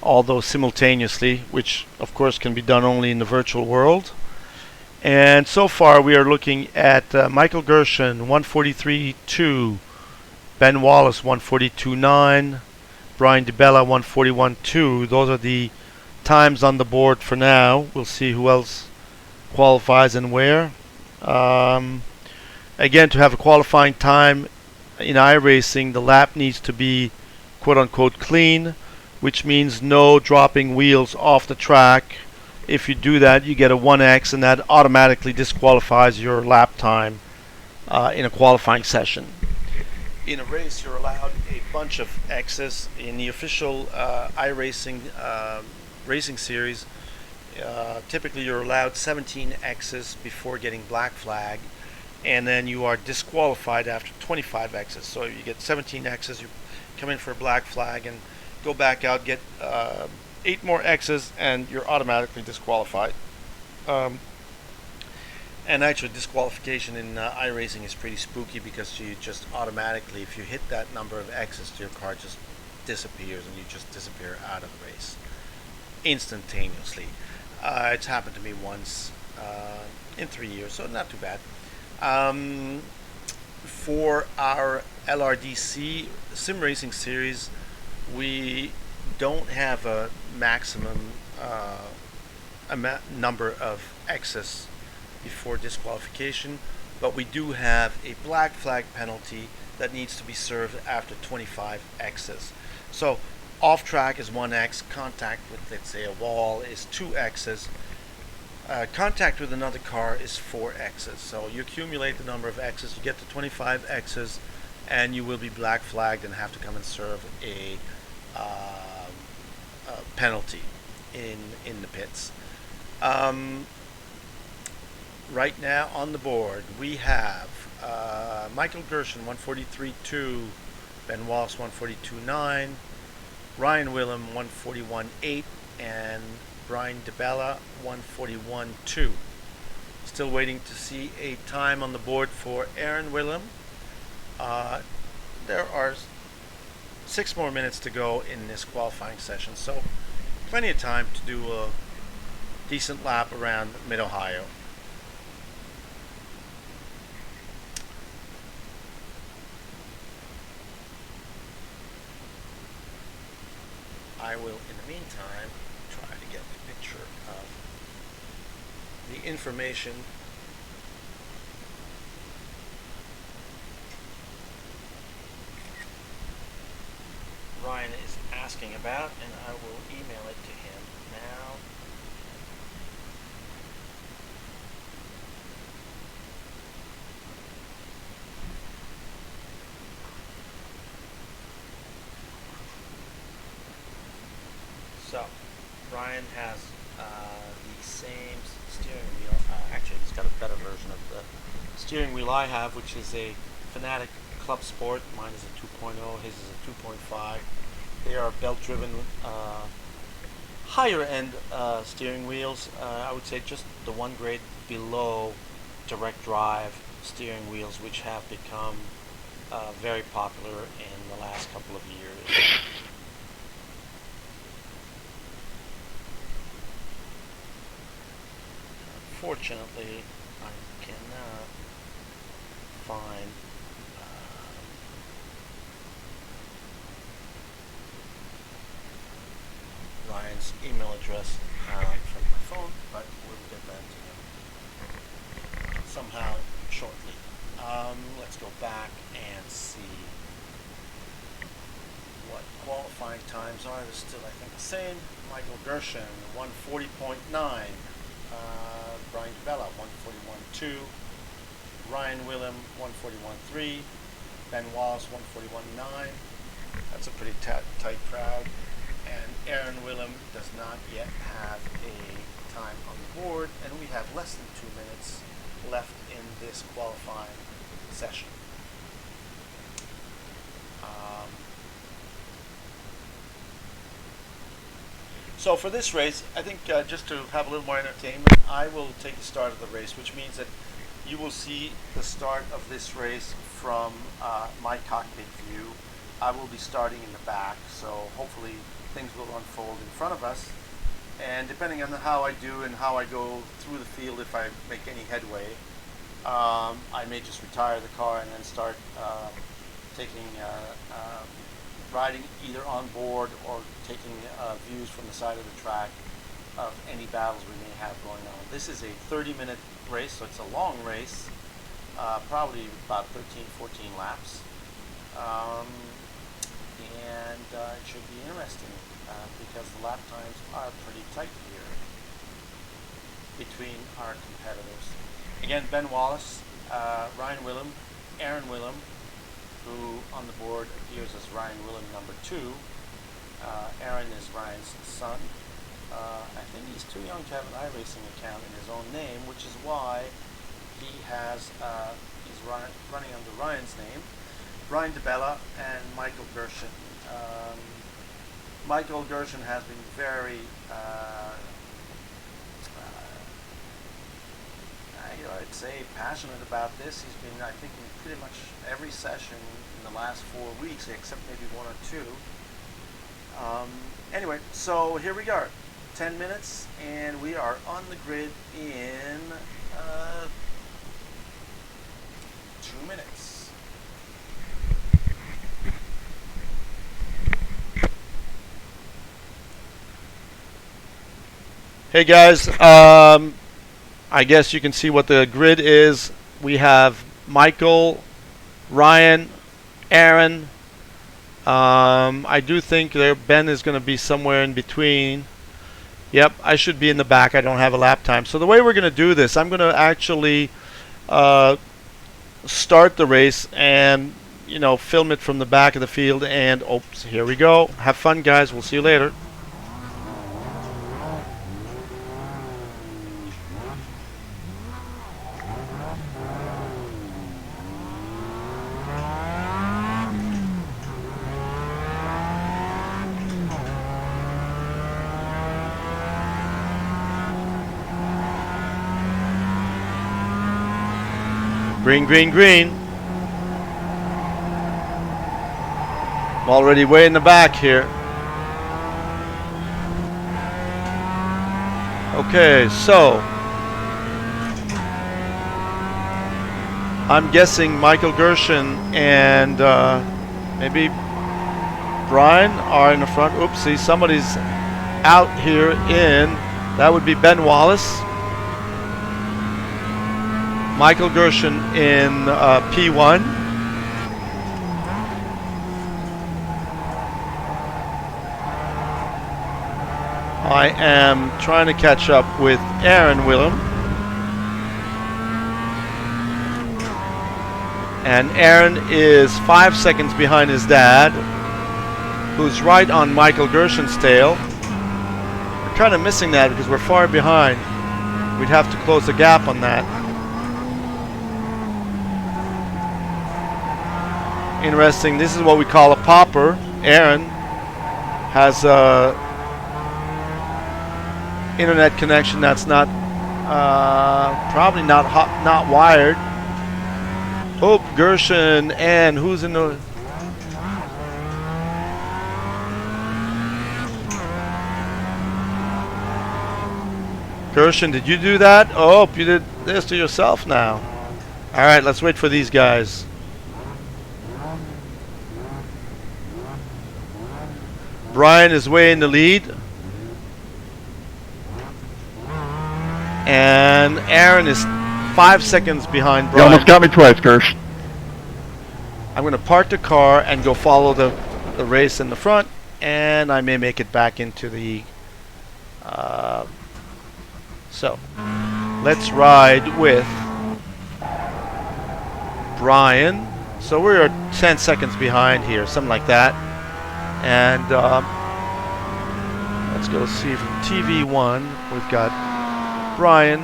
although simultaneously, which of course can be done only in the virtual world. And so far we are looking at Michael Gershon 143.2, Ben Wallace 142.9, Brian DiBella 141.2. Those are the times on the board for now. We'll see who else qualifies and where. Again, to have a qualifying time in iRacing, the lap needs to be quote-unquote clean, which means no dropping wheels off the track. If you do that, you get a 1x, and that automatically disqualifies your lap time in a qualifying session. In a race, you're allowed a bunch of X's. In the official iRacing racing series, typically you're allowed 17 X's before getting black flag, and then you are disqualified after 25 X's. So you get 17 X's, you come in for a black flag and go back out, get 8 more X's, and you're automatically disqualified. And actually, disqualification in iRacing is pretty spooky, because you just automatically, if you hit that number of X's, your car just disappears and you just disappear out of the race instantaneously. It's happened to me once in 3 years, so not too bad. For our LRDC sim racing series, we don't have a maximum number of X's before disqualification, but we do have a black flag penalty that needs to be served after 25 X's. So off track is 1x, contact with, let's say, a wall is 2 X's, contact with another car is 4 X's. So you accumulate the number of X's, you get to 25 X's, and you will be black flagged and have to come and serve a penalty in the pits. Right now on the board we have Michael Gershon 143.2, Ben Wallace 142.9, Ryan Willem 141.8, and Brian DiBella 141.2. Still waiting to see a time on the board for Aaron Willem. There are 6 more minutes to go in this qualifying session, so plenty of time to do a decent lap around Mid-Ohio. I will, in the meantime, try to get a picture of the information Ryan is asking about, and I will email it to him now. So, Ryan has the same steering wheel. Actually, he's got a better version of the steering wheel I have, which is a Fanatic Club Sport. Mine is a 2.0, his is a 2.5. They are belt-driven, higher-end steering wheels. I would say just the one grade below direct drive steering wheels, which have become very popular in the last couple of years. Unfortunately, I cannot find Ryan's email address from my phone, but we'll get that to him somehow shortly. Let's go back and see what qualifying times are. They're still, I think, the same. Michael Gershon 140.9, Brian DiBella 141.2, Ryan Willem 141.3, Ben Wallace 141.9. That's a pretty tight crowd. And Aaron Willem does not yet have a time on the board, and we have less than 2 minutes left in this qualifying session. So for this race, I think just to have a little more entertainment, I will take the start of the race, which means that you will see the start of this race from my cockpit view. I will be starting in the back, so hopefully things will unfold in front of us. And depending on how I do and how I go through the field, if I make any headway, I may just retire the car and then start taking riding either on board or taking views from the side of the track of any battles we may have going on. This is a 30-minute race, so it's a long race, probably about 13, 14 laps. And it should be interesting because the lap times are pretty tight here between our competitors. Again, Ben Wallace, Ryan Willem, Aaron Willem, who on the board appears as Ryan Willem number 2. Aaron is Ryan's son. I think he's too young to have an iRacing account in his own name, which is why he has he's running under Ryan's name. Brian DeBella and Michael Gershon. Michael Gershon has been very I'd say passionate about this. He's been, I think, in pretty much every session in the last 4 weeks, except maybe 1 or 2. Anyway, so here we are, 10 minutes, and we are on the grid in 2 minutes. Hey guys, I guess you can see what the grid is. We have Michael, Ryan, Aaron. I do think Ben is going to be somewhere in between. Yep, I should be in the back. I don't have a lap time. So the way we're going to do this, I'm going to actually start the race and, you know, film it from the back of the field. And, oops, here we go. Have fun, guys. We'll see you later. Green, green, green. I'm already way in the back here. Okay, so I'm guessing Michael Gershon and maybe Brian are in the front. Oopsie, somebody's out here in, that would be Ben Wallace. Michael Gershon in P1. I am trying to catch up with Aaron Willem. And Aaron is 5 seconds behind his dad, who's right on Michael Gershon's tail. We're kind of missing that because we're far behind. We'd have to close the gap on that. Interesting. This is what we call a popper. Aaron has a internet connection that's not probably not wired. Hope Gershon and who's in the Gershon? Did you do that? Oh, you did this to yourself now. All right, let's wait for these guys. Brian is way in the lead. And Aaron is 5 seconds behind Brian. You almost got me twice, Gersh. I'm going to park the car and go follow the race in the front, and I may make it back into the... so, let's ride with Brian. So we're 10 seconds behind here, something like that. And let's go see from TV1. We've got Brian.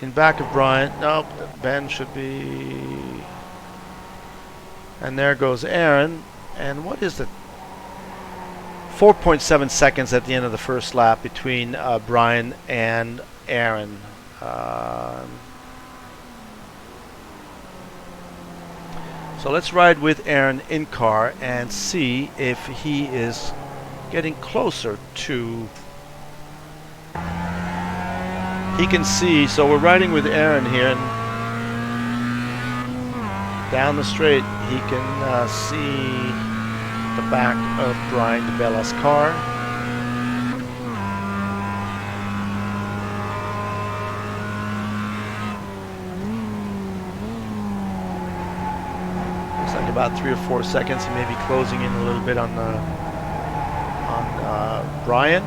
In back of Brian. Nope, Ben should be. And there goes Aaron. And what is the 4.7 seconds at the end of the first lap between Brian and Aaron. So let's ride with Aaron in car and see if he is getting closer to... He can see, so we're riding with Aaron here, and down the straight he can see the back of Brian DeBella's car. Looks like about 3 or 4 seconds. He may be closing in a little bit on Brian.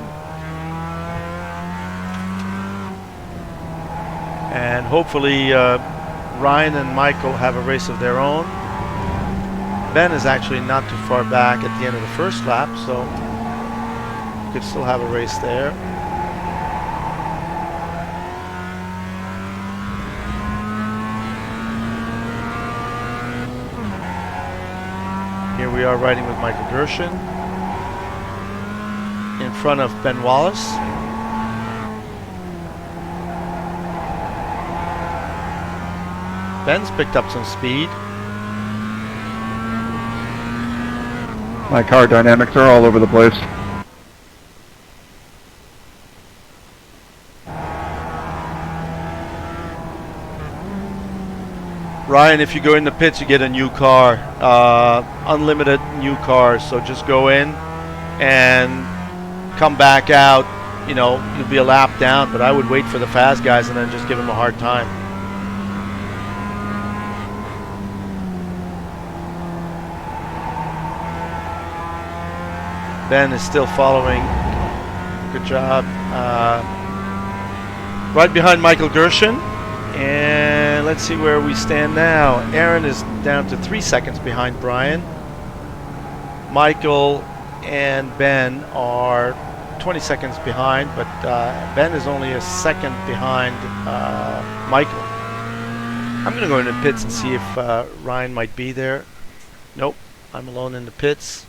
And hopefully Ryan and Michael have a race of their own. Ben is actually not too far back at the end of the first lap, so could still have a race there. Here we are riding with Michael Gershon in front of Ben Wallace. Ben's picked up some speed. My car dynamics are all over the place. Ryan, if you go in the pits, you get a new car, unlimited new cars. So just go in and come back out. You know, you'll be a lap down, but I would wait for the fast guys and then just give them a hard time. Ben is still following. Good job. Right behind Michael Gershon. And let's see where we stand now. Aaron is down to 3 seconds behind Brian. Michael and Ben are 20 seconds behind, but Ben is only a second behind Michael. I'm going to go into the pits and see if Ryan might be there. Nope, I'm alone in the pits.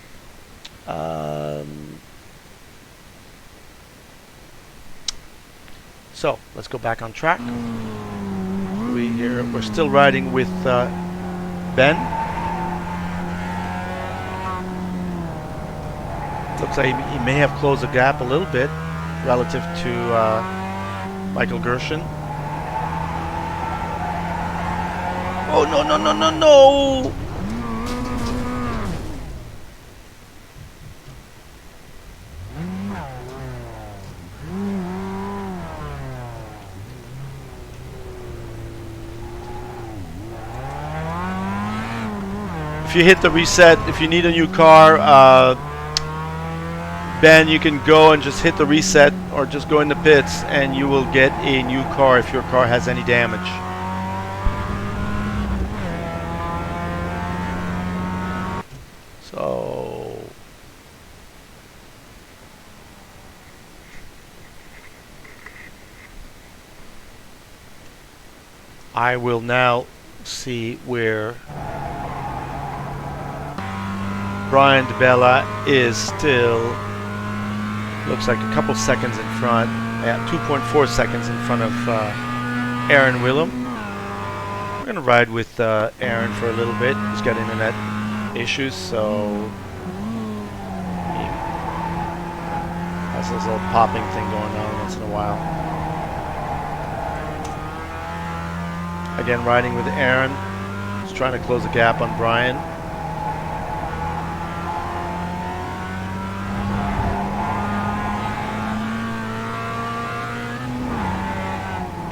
So let's go back on track. We're still riding with Ben. Looks like he may have closed the gap a little bit relative to Michael Gershon. Oh no no no no no! If you hit the reset, if you need a new car, Ben, you can go and just hit the reset or just go in the pits and you will get a new car if your car has any damage. So I will now see where Brian DeBella is still, looks like a couple seconds in front, 2.4 seconds in front of Aaron Willem. We're going to ride with Aaron for a little bit. He's got internet issues, so he has this little popping thing going on once in a while. Again, riding with Aaron. He's trying to close the gap on Brian.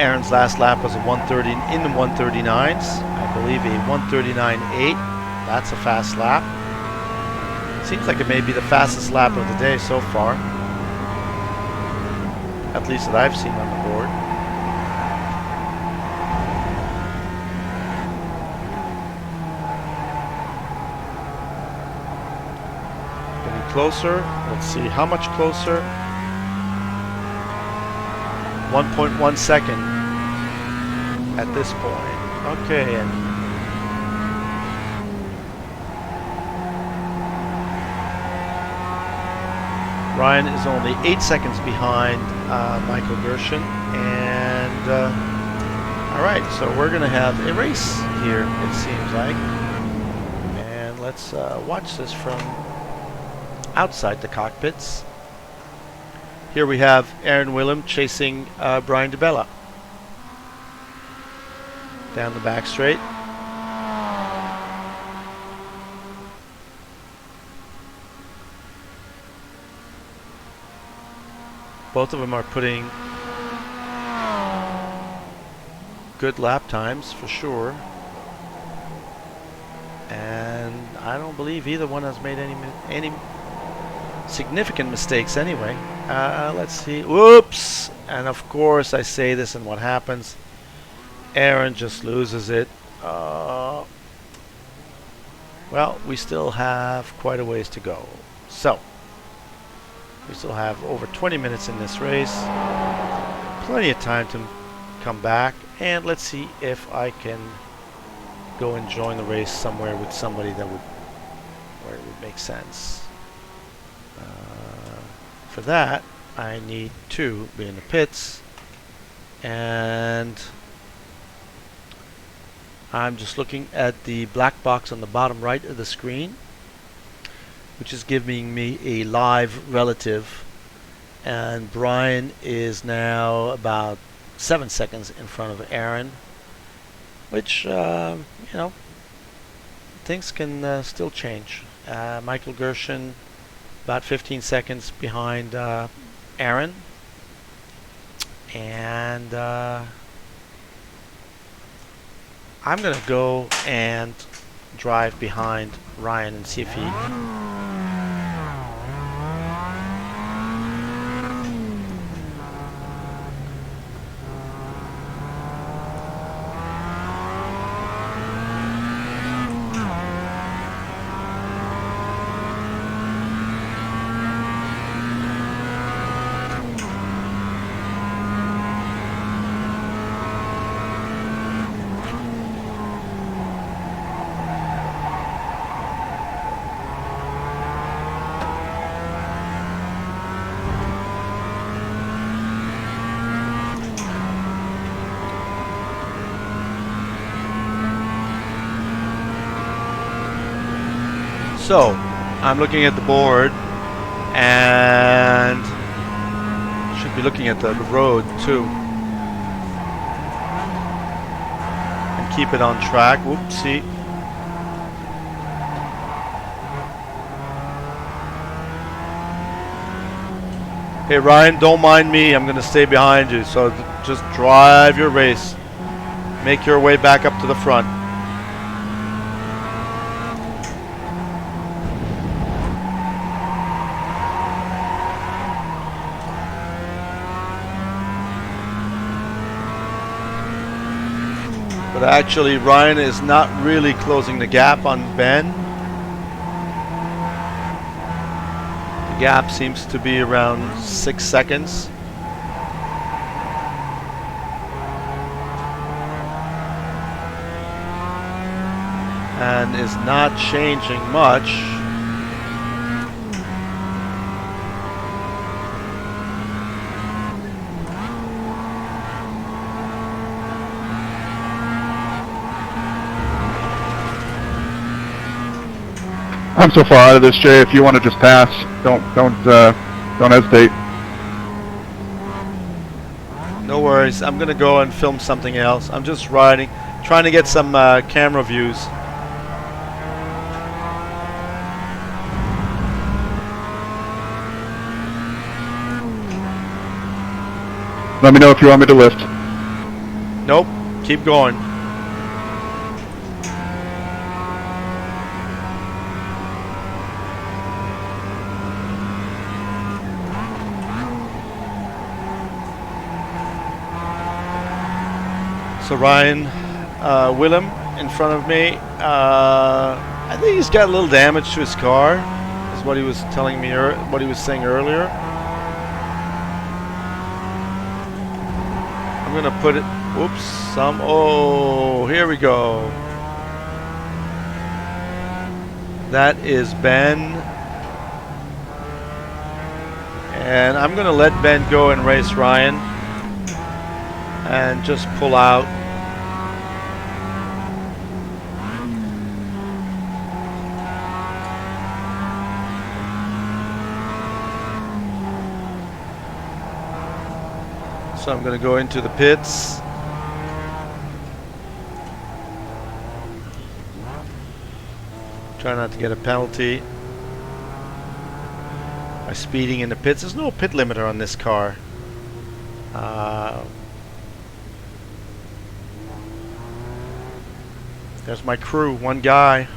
Aaron's last lap was a 130 in the 139s. I believe a 139.8. That's a fast lap. Seems like it may be the fastest lap of the day so far. At least that I've seen on the board. Getting closer. Let's see how much closer. 1.1 second at this point. Okay, and Ryan is only 8 seconds behind Michael Gershon. And all right, so we're going to have a race here, it seems like. And let's watch this from outside the cockpits. Here we have Aaron Willem chasing Brian DeBella down the back straight. Both of them are putting good lap times for sure. And I don't believe either one has made any significant mistakes anyway. Let's see. Whoops! And of course I say this, and what happens? Aaron just loses it. Well, we still have quite a ways to go. So we still have over 20 minutes in this race. Plenty of time to come back. And let's see if I can go and join the race somewhere with somebody that where it would make sense. For that, I need to be in the pits. And I'm just looking at the black box on the bottom right of the screen, which is giving me a live relative, and Brian is now about 7 seconds in front of Aaron, which you know, things can still change. Michael Gershon about 15 seconds behind Aaron, and I'm gonna go and drive behind Ryan and see if he So, I'm looking at the board, and should be looking at the road too, and keep it on track. Whoopsie. Hey Ryan, don't mind me. I'm gonna stay behind you, so just drive your race. Make your way back up to the front. But actually, Ryan is not really closing the gap on Ben. The gap seems to be around 6 seconds. And is not changing much. I'm so far out of this, Jay. If you want to just pass, don't hesitate. No worries. I'm gonna go and film something else. I'm just riding, trying to get some camera views. Let me know if you want me to lift. Nope. Keep going. So Ryan Willem in front of me. I think he's got a little damage to his car, is what he was telling me, what he was saying earlier. I'm gonna put it. Oops. Oh, here we go. That is Ben. And I'm going to let Ben go and race Ryan and just pull out. So I'm going to go into the pits. Try not to get a penalty by speeding in the pits. There's no pit limiter on this car. There's my crew, one guy.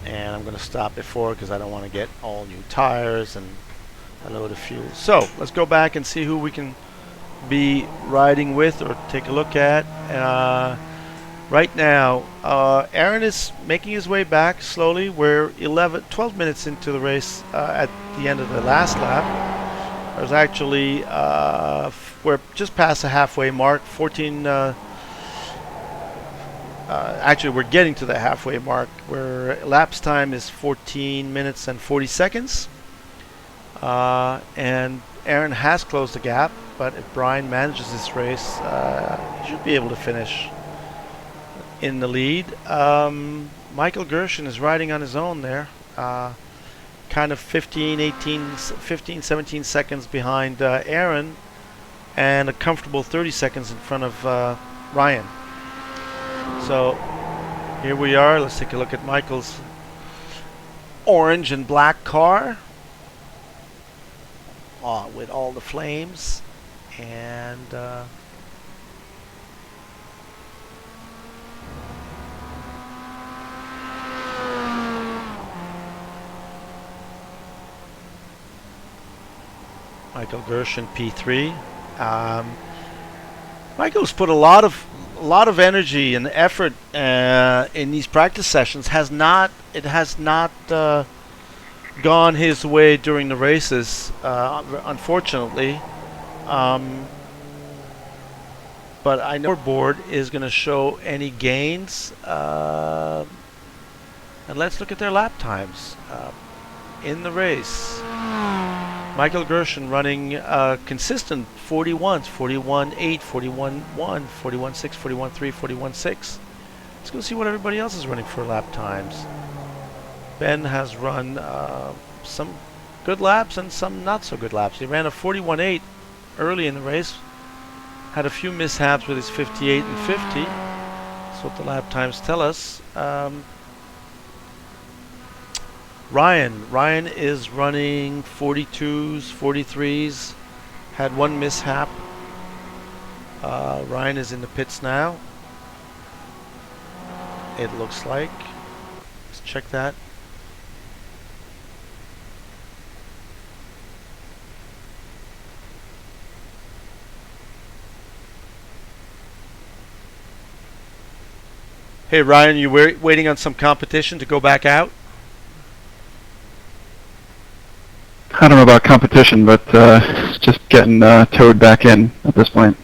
And I'm going to stop before because I don't want to get all new tires and a load of fuel. So let's go back and see who we can be riding with or take a look at. Right now, Aaron is making his way back slowly. We're 12 minutes into the race at the end of the last lap. There's actually, we're just past the halfway mark, actually we're getting to the halfway mark where elapsed time is 14 minutes and 40 seconds. And Aaron has closed the gap, but if Brian manages this race, he should be able to finish in the lead. Michael Gershon is riding on his own there, kind of 17 seconds behind Aaron, and a comfortable 30 seconds in front of Ryan. So here we are. Let's take a look at Michael's orange and black car with all the flames, and Michael Gershon P3. Michael's put a lot of energy and effort in these practice sessions. It has not gone his way during the races, unfortunately. But I know our board is going to show any gains. And let's look at their lap times in the race. Michael Gershon running consistent 41s, 41.8, 41.1, 41.6, 41.3, 41.6. Let's go see what everybody else is running for lap times. Ben has run some good laps and some not so good laps. He ran a 41.8 early in the race. Had a few mishaps with his 58 and 50. That's what the lap times tell us. Ryan is running 42s, 43s. Had one mishap. Ryan is in the pits now. It looks like. Let's check that. Hey Ryan, you waiting on some competition to go back out? I don't know about competition, but just getting towed back in at this point.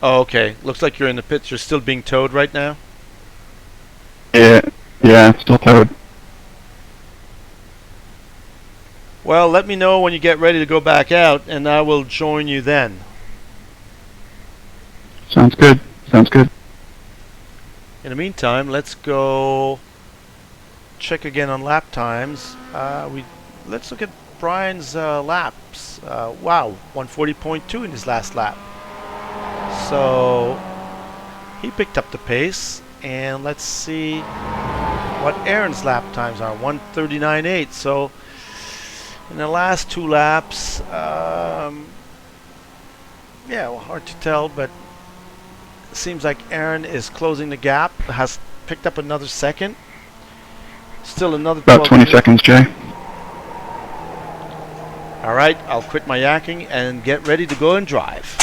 Oh, okay. Looks like you're in the pits. You're still being towed right now? Yeah, still towed. Well, let me know when you get ready to go back out, and I will join you then. Sounds good. Sounds good. In the meantime, let's go check again on lap times. Let's look at Brian's laps. Wow, 140.2 in his last lap. So he picked up the pace, and let's see what Aaron's lap times are. 139.8. So in the last two laps, yeah, well, hard to tell, but it seems like Aaron is closing the gap. Has picked up another second. Still another about 20 seconds, Jay. All right, I'll quit my yakking and get ready to go and drive.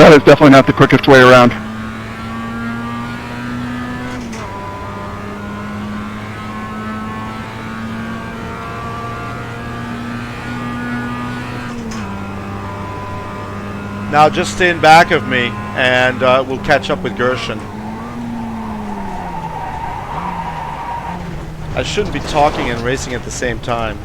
That is definitely not the quickest way around. Now just stay in back of me, and we'll catch up with Gershon. I shouldn't be talking and racing at the same time.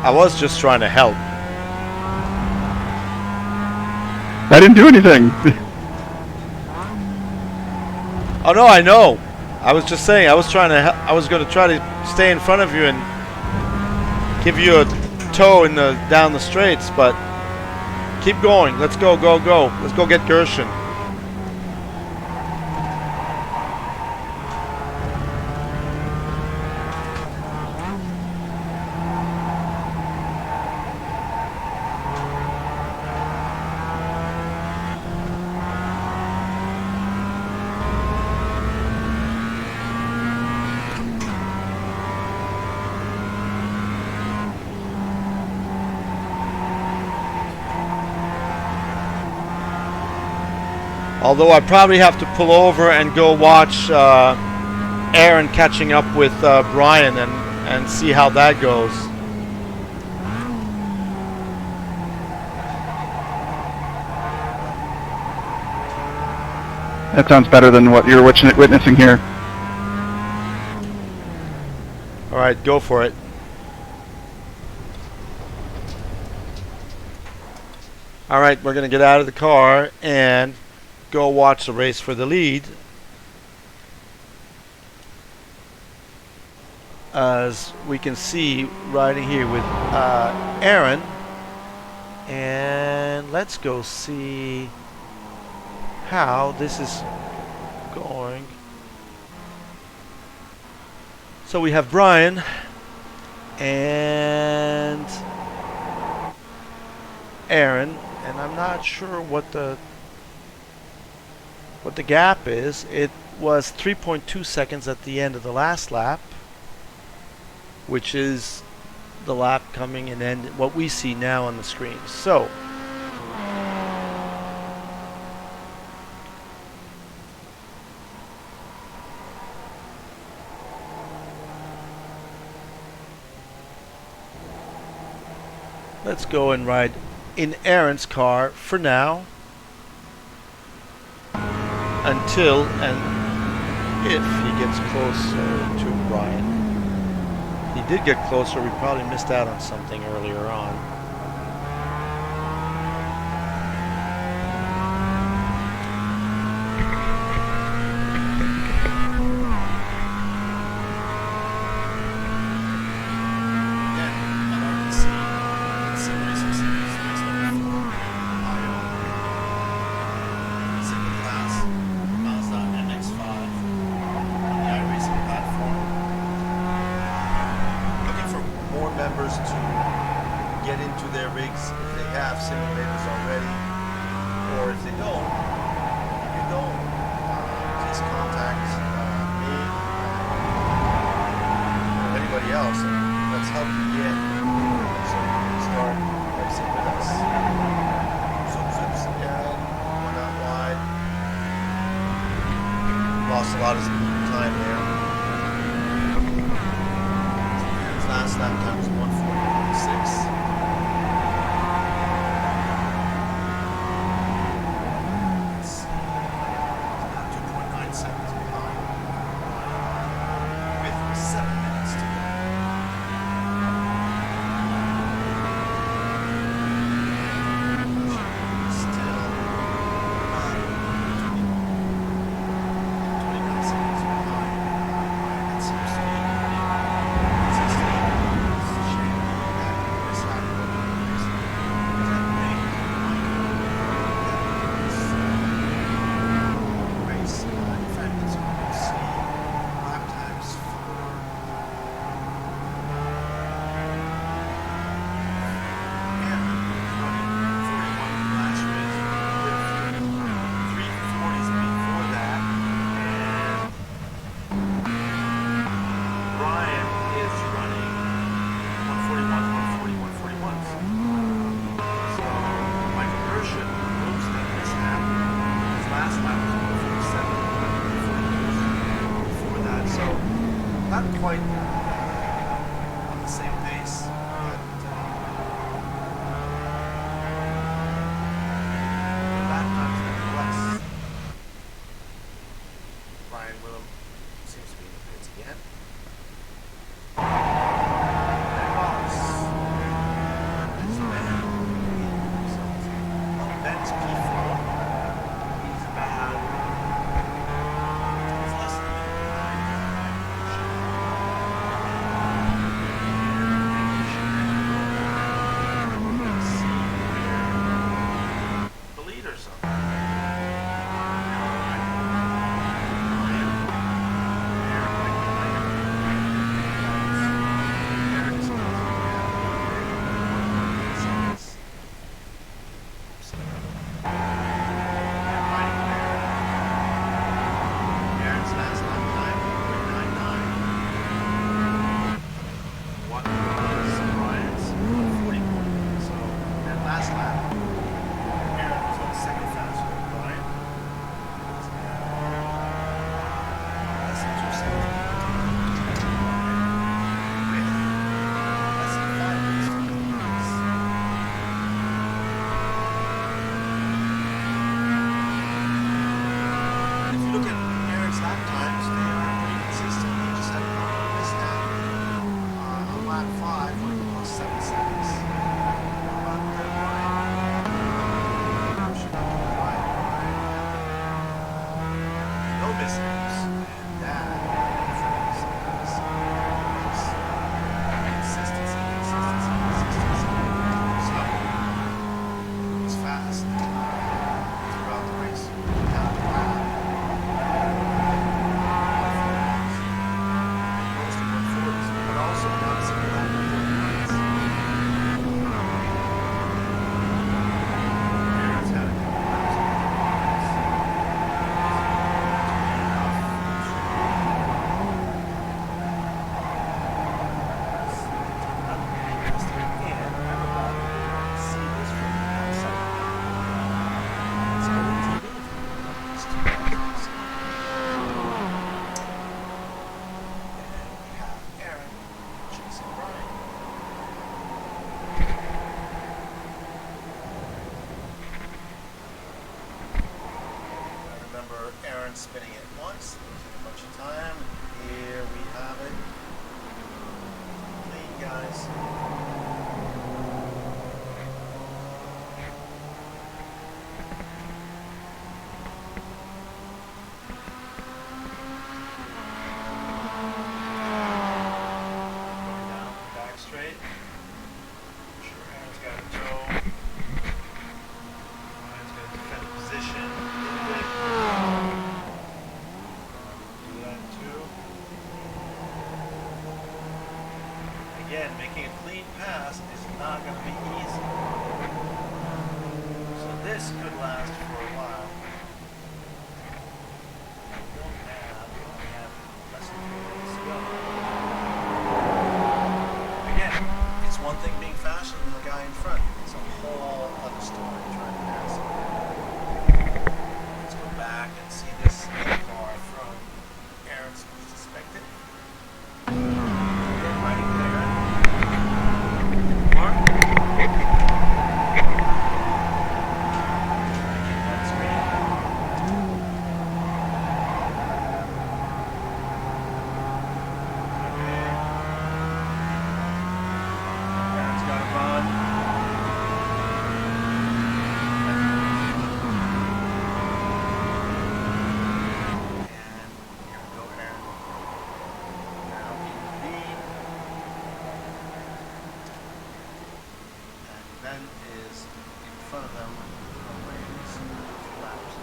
I was just trying to help. I didn't do anything. Oh no, I know. I was just saying. I was trying to. I was going to try to stay in front of you and give you a tow in the down the straights, but keep going. Let's go, go, go. Let's go get Gershon. Although I probably have to pull over and go watch Aaron catching up with Brian and see how that goes. That sounds better than what you're witnessing here. All right, go for it. All right, we're going to get out of the car and go watch the race for the lead. As we can see riding here with Aaron. And let's go see how this is going. So we have Brian and Aaron, and I'm not sure what the gap is. It was 3.2 seconds at the end of the last lap, which is the lap coming in and what we see now on the screen. So let's go and ride in Aaron's car for now, until and if he gets closer to Brian. He did get closer. We probably missed out on something earlier on. Lost a lot of time there. His last lap time was 1:40.6. Let's see. 2.9 seconds behind. With 7 minutes to go. Still 29 seconds. quite on the same pace, but lap times nevertheless. Ryan Willem seems to be in the pits again. Ben's P4. He's about less than a minute. The leader's up. Spinning it once, losing a bunch of time. Here we have it. Clean, guys. Going down, back straight. I'm sure Aaron's got a toe. Ryan's going to defend the position a little bit. Again, making a clean pass is not going to be easy. So this could last for a while. We have less than 3 minutes to go. Again, it's one thing being faster than the guy in front. It's a whole other story trying to pass him. Let's go back and see this car from Aaron's perspective. Right there. Mark. That's great. Okay. Aaron's got a run. Ben is in front of them on lanes, laps.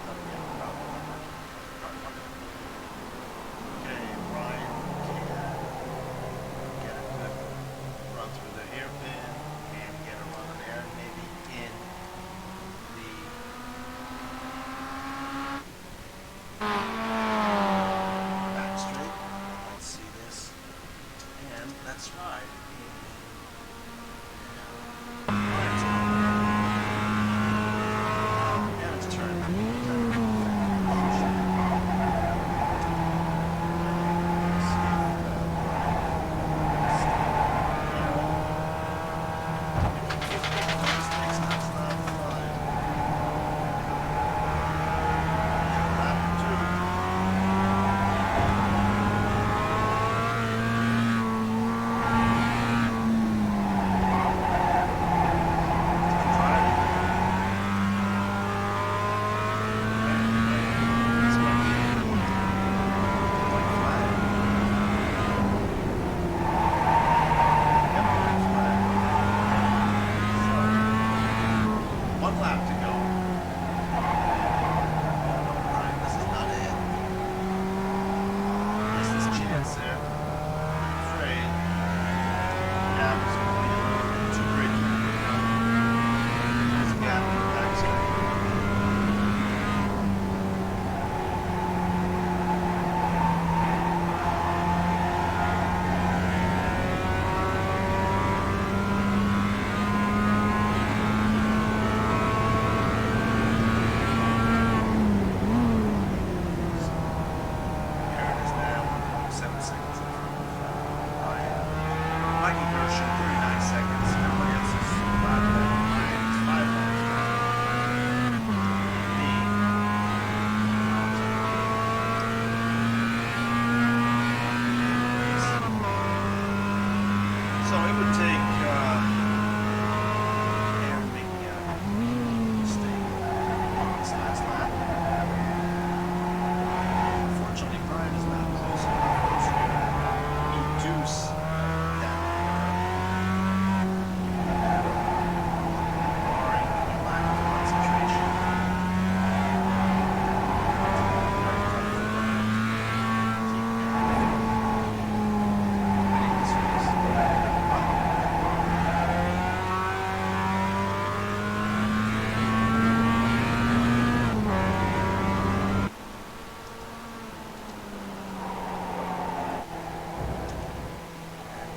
Okay, Ryan can get a good run through the hairpin and get a run there, maybe in the back straight. Let's see this. And that's right. lap to go. Alright, this is not it. This is chance there. I'm afraid. Gap is going to be a little bit too great for him. There's a gap in the backside.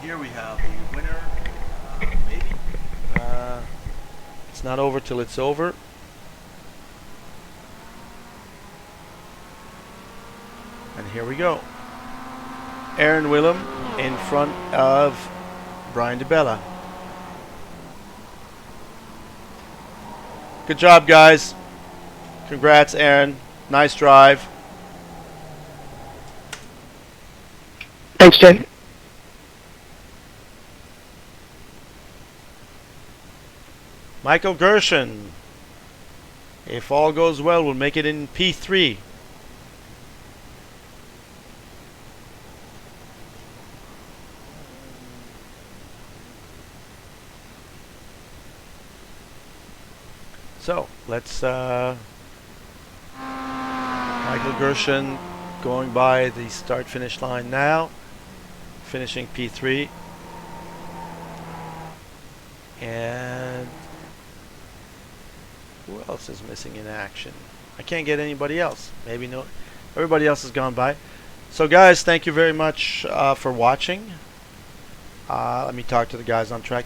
Here we have the winner, maybe. It's not over till it's over. And here we go. Aaron Willem in front of Brian DeBella. Good job, guys. Congrats, Aaron. Nice drive. Thanks, Jay. Michael Gershon, if all goes well, will make it in P3. So let's Michael Gershon going by the start finish line now, finishing P3. And who else is missing in action? I can't get anybody else. Maybe no. Everybody else has gone by. So guys, thank you very much for watching. Let me talk to the guys on track.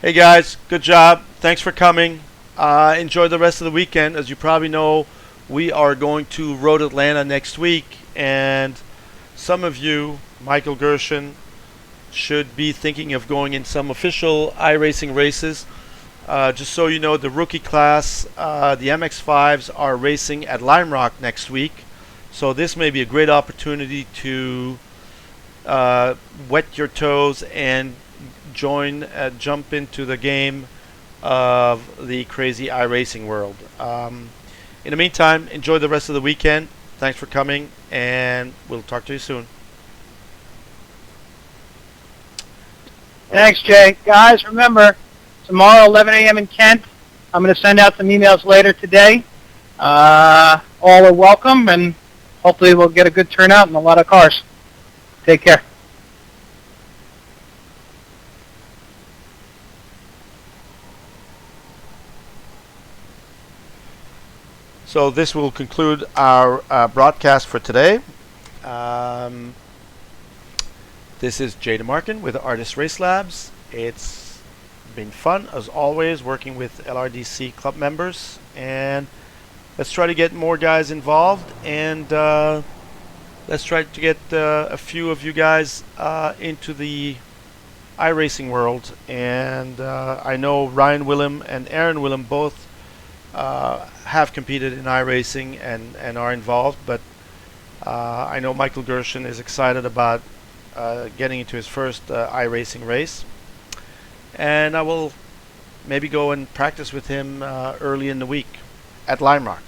Hey guys, good job. Thanks for coming. Enjoy the rest of the weekend. As you probably know, we are going to Road Atlanta next week. And some of you, Michael Gershon, should be thinking of going in some official iRacing races. Just so you know, the rookie class, the MX-5s are racing at Lime Rock next week. So this may be a great opportunity to wet your toes and jump into the game of the crazy iRacing world. In the meantime, enjoy the rest of the weekend. Thanks for coming, and we'll talk to you soon. Thanks, Jay. Guys, remember, tomorrow, 11 a.m. in Kent. I'm going to send out some emails later today. All are welcome, and hopefully we'll get a good turnout and a lot of cars. Take care. So this will conclude our broadcast for today. This is Jay DeMarkin with Artis Race Labs. It's been fun, as always, working with LRDC club members. And let's try to get more guys involved. And let's try to get a few of you guys into the iRacing world. And I know Ryan Willem and Aaron Willem both have competed in iRacing and are involved, but I know Michael Gershon is excited about getting into his first iRacing race, and I will maybe go and practice with him early in the week at Lime Rock.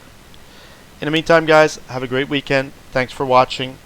In the meantime, guys, have a great weekend. Thanks for watching.